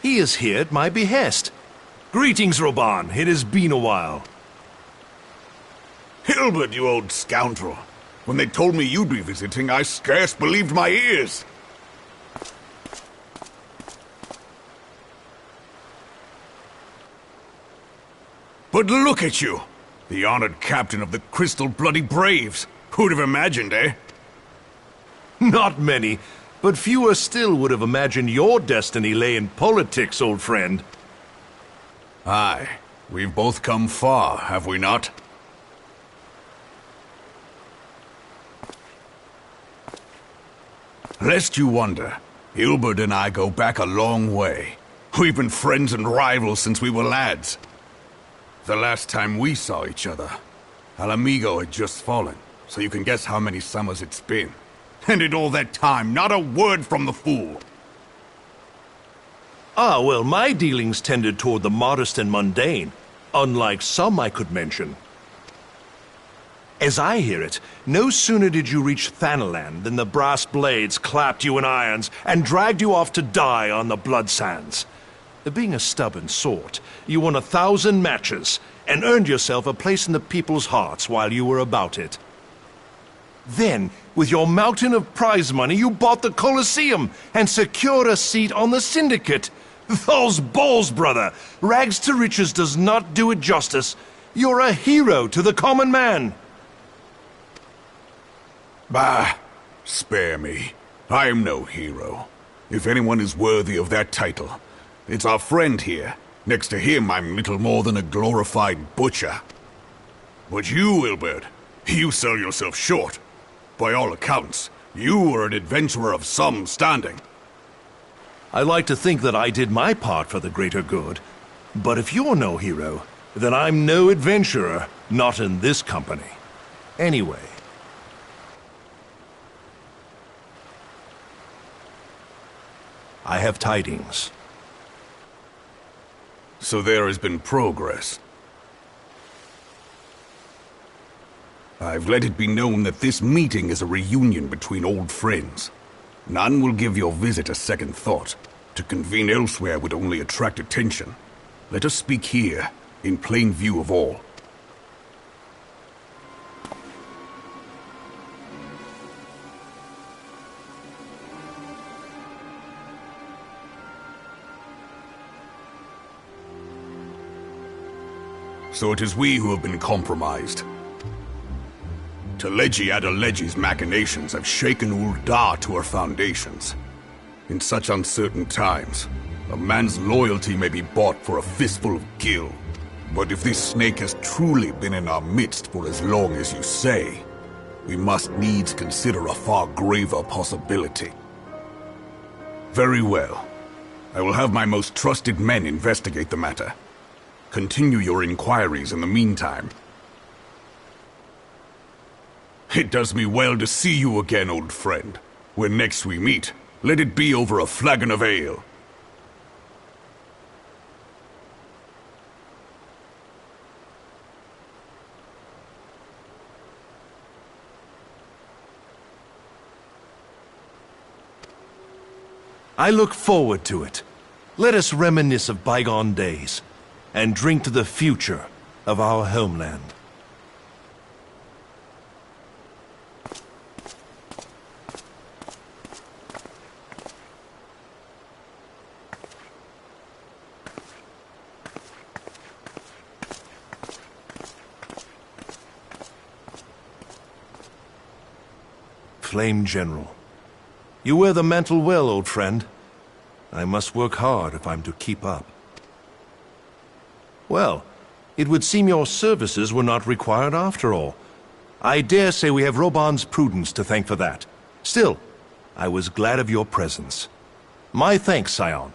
He is here at my behest. Greetings, Roban. It has been a while. Hilbert, you old scoundrel. When they told me you'd be visiting, I scarce believed my ears. But look at you! The honored captain of the Crystal Bloody Braves. Who'd have imagined, eh? Not many, but fewer still would have imagined your destiny lay in politics, old friend. Aye. We've both come far, have we not? Lest you wonder, Hilbert and I go back a long way. We've been friends and rivals since we were lads. The last time we saw each other, Alamigo had just fallen, so you can guess how many summers it's been. And in all that time, not a word from the fool. Ah, well, my dealings tended toward the modest and mundane, unlike some I could mention. As I hear it, no sooner did you reach Thanalan than the brass blades clapped you in irons and dragged you off to die on the blood sands. Being a stubborn sort, you won 1,000 matches and earned yourself a place in the people's hearts while you were about it. Then, with your mountain of prize money, you bought the Colosseum and secured a seat on the Syndicate. Those balls, brother! Rags to riches does not do it justice. You're a hero to the common man. Bah, spare me. I am no hero. If anyone is worthy of that title, it's our friend here. Next to him, I'm little more than a glorified butcher. But you, Wilbert, you sell yourself short. By all accounts, you are an adventurer of some standing. I like to think that I did my part for the greater good. But if you're no hero, then I'm no adventurer, not in this company. Anyway. I have tidings. So there has been progress. I've let it be known that this meeting is a reunion between old friends. None will give your visit a second thought. To convene elsewhere would only attract attention. Let us speak here, in plain view of all. So it is we who have been compromised. Teleji Adeleji's machinations have shaken Ul'dah to her foundations. In such uncertain times, a man's loyalty may be bought for a fistful of gil. But if this snake has truly been in our midst for as long as you say, we must needs consider a far graver possibility. Very well. I will have my most trusted men investigate the matter. Continue your inquiries in the meantime. It does me well to see you again, old friend. When next we meet, let it be over a flagon of ale. I look forward to it. Let us reminisce of bygone days, and drink to the future of our homeland. Flame General. You wear the mantle well, old friend. I must work hard if I'm to keep up. Well, it would seem your services were not required after all. I dare say we have Roban's prudence to thank for that. Still, I was glad of your presence. My thanks, Scion.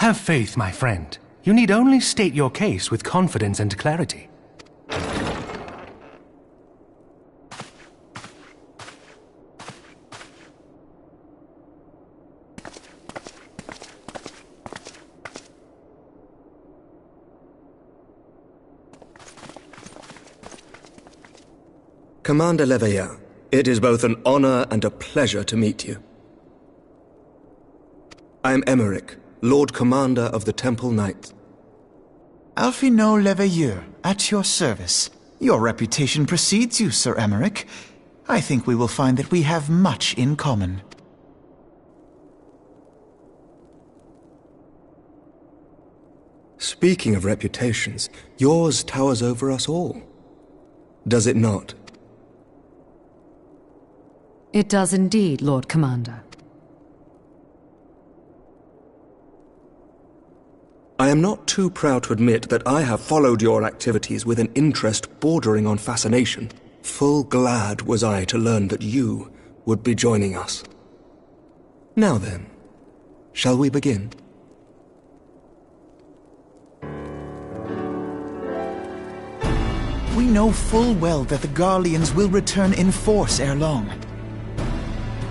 Have faith, my friend. You need only state your case with confidence and clarity. Commander Leveilleur, it is both an honor and a pleasure to meet you. I am Emeric, Lord Commander of the Temple Knights. Alphinaud Leveilleur, at your service. Your reputation precedes you, Sir Emeric. I think we will find that we have much in common. Speaking of reputations, yours towers over us all. Does it not? It does indeed, Lord Commander. I am not too proud to admit that I have followed your activities with an interest bordering on fascination. Full glad was I to learn that you would be joining us. Now then, shall we begin? know full well that the Garleans will return in force ere long.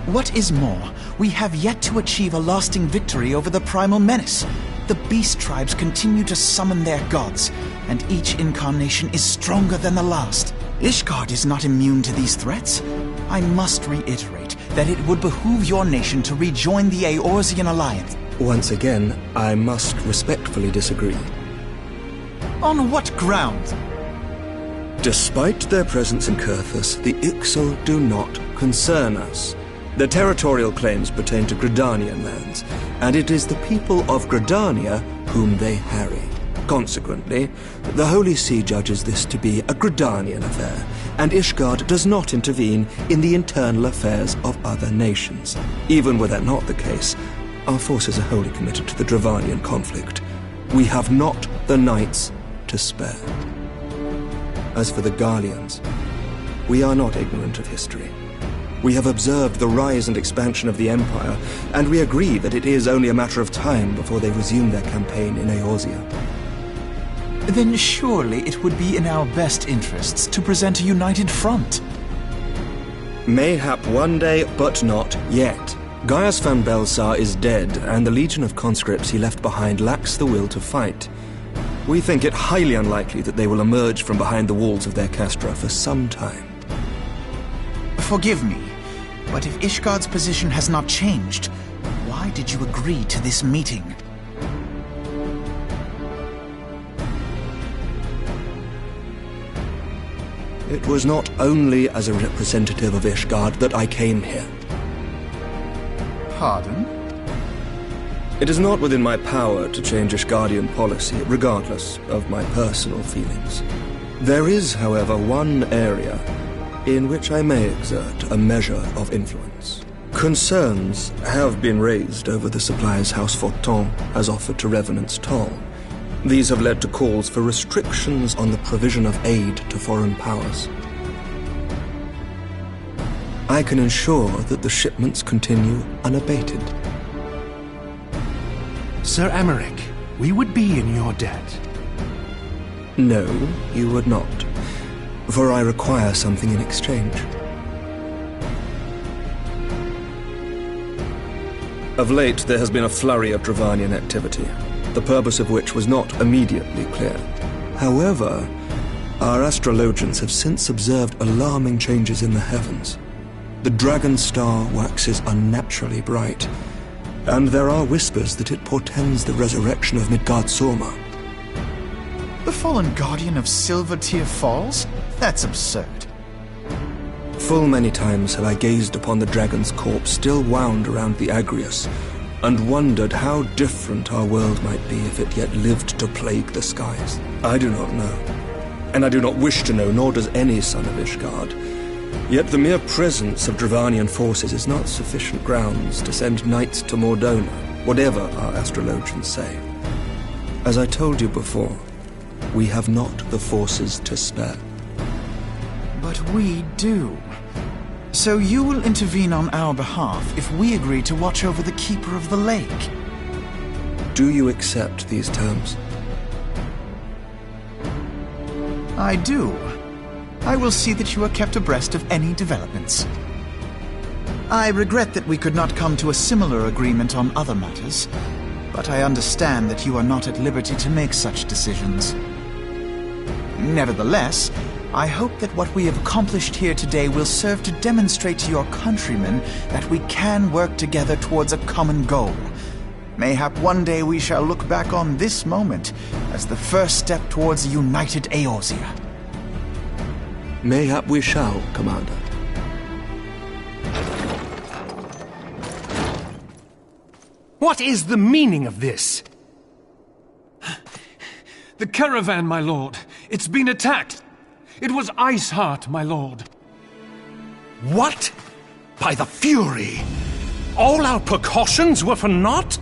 What is more, we have yet to achieve a lasting victory over the Primal Menace. The beast tribes continue to summon their gods, and each incarnation is stronger than the last. Ishgard is not immune to these threats. I must reiterate that it would behoove your nation to rejoin the Eorzean Alliance. Once again, I must respectfully disagree. On what grounds? Despite their presence in Kurthus, the Ixal do not concern us. Their territorial claims pertain to Gridanian lands, and it is the people of Gridania whom they harry. Consequently, the Holy See judges this to be a Gridanian affair, and Ishgard does not intervene in the internal affairs of other nations. Even were that not the case, our forces are wholly committed to the Dravanian conflict. We have not the knights to spare. As for the Garleans, we are not ignorant of history. We have observed the rise and expansion of the Empire, and we agree that it is only a matter of time before they resume their campaign in Eorzea. Then surely it would be in our best interests to present a united front. Mayhap one day, but not yet. Gaius van Belsar is dead, and the legion of conscripts he left behind lacks the will to fight. We think it highly unlikely that they will emerge from behind the walls of their castra for some time. Forgive me, but if Ishgard's position has not changed, why did you agree to this meeting? It was not only as a representative of Ishgard that I came here. Pardon? It is not within my power to change Ishgardian policy, regardless of my personal feelings. There is, however, one area in which I may exert a measure of influence. Concerns have been raised over the supplies House Forton has offered to Revenant's Toll. These have led to calls for restrictions on the provision of aid to foreign powers. I can ensure that the shipments continue unabated. Sir Aymeric, we would be in your debt. No, you would not. For I require something in exchange. Of late, there has been a flurry of Dravanian activity, the purpose of which was not immediately clear. However, our astrologians have since observed alarming changes in the heavens. The dragon star waxes unnaturally bright, and there are whispers that it portends the resurrection of Midgard-Sorma. The fallen guardian of Silvertear Falls? That's absurd. Full many times have I gazed upon the dragon's corpse still wound around the Agrius, and wondered how different our world might be if it yet lived to plague the skies. I do not know, and I do not wish to know, nor does any son of Ishgard. Yet the mere presence of Dravanian forces is not sufficient grounds to send knights to Mordona, whatever our astrologians say. As I told you before, we have not the forces to spare. But we do. So you will intervene on our behalf if we agree to watch over the Keeper of the Lake. Do you accept these terms? I do. I will see that you are kept abreast of any developments. I regret that we could not come to a similar agreement on other matters, but I understand that you are not at liberty to make such decisions. Nevertheless, I hope that what we have accomplished here today will serve to demonstrate to your countrymen that we can work together towards a common goal. Mayhap one day we shall look back on this moment as the first step towards a united Eorzea. Mayhap we shall, Commander. What is the meaning of this? The caravan, my lord. It's been attacked. It was Iceheart, my lord. What? By the Fury! All our precautions were for naught?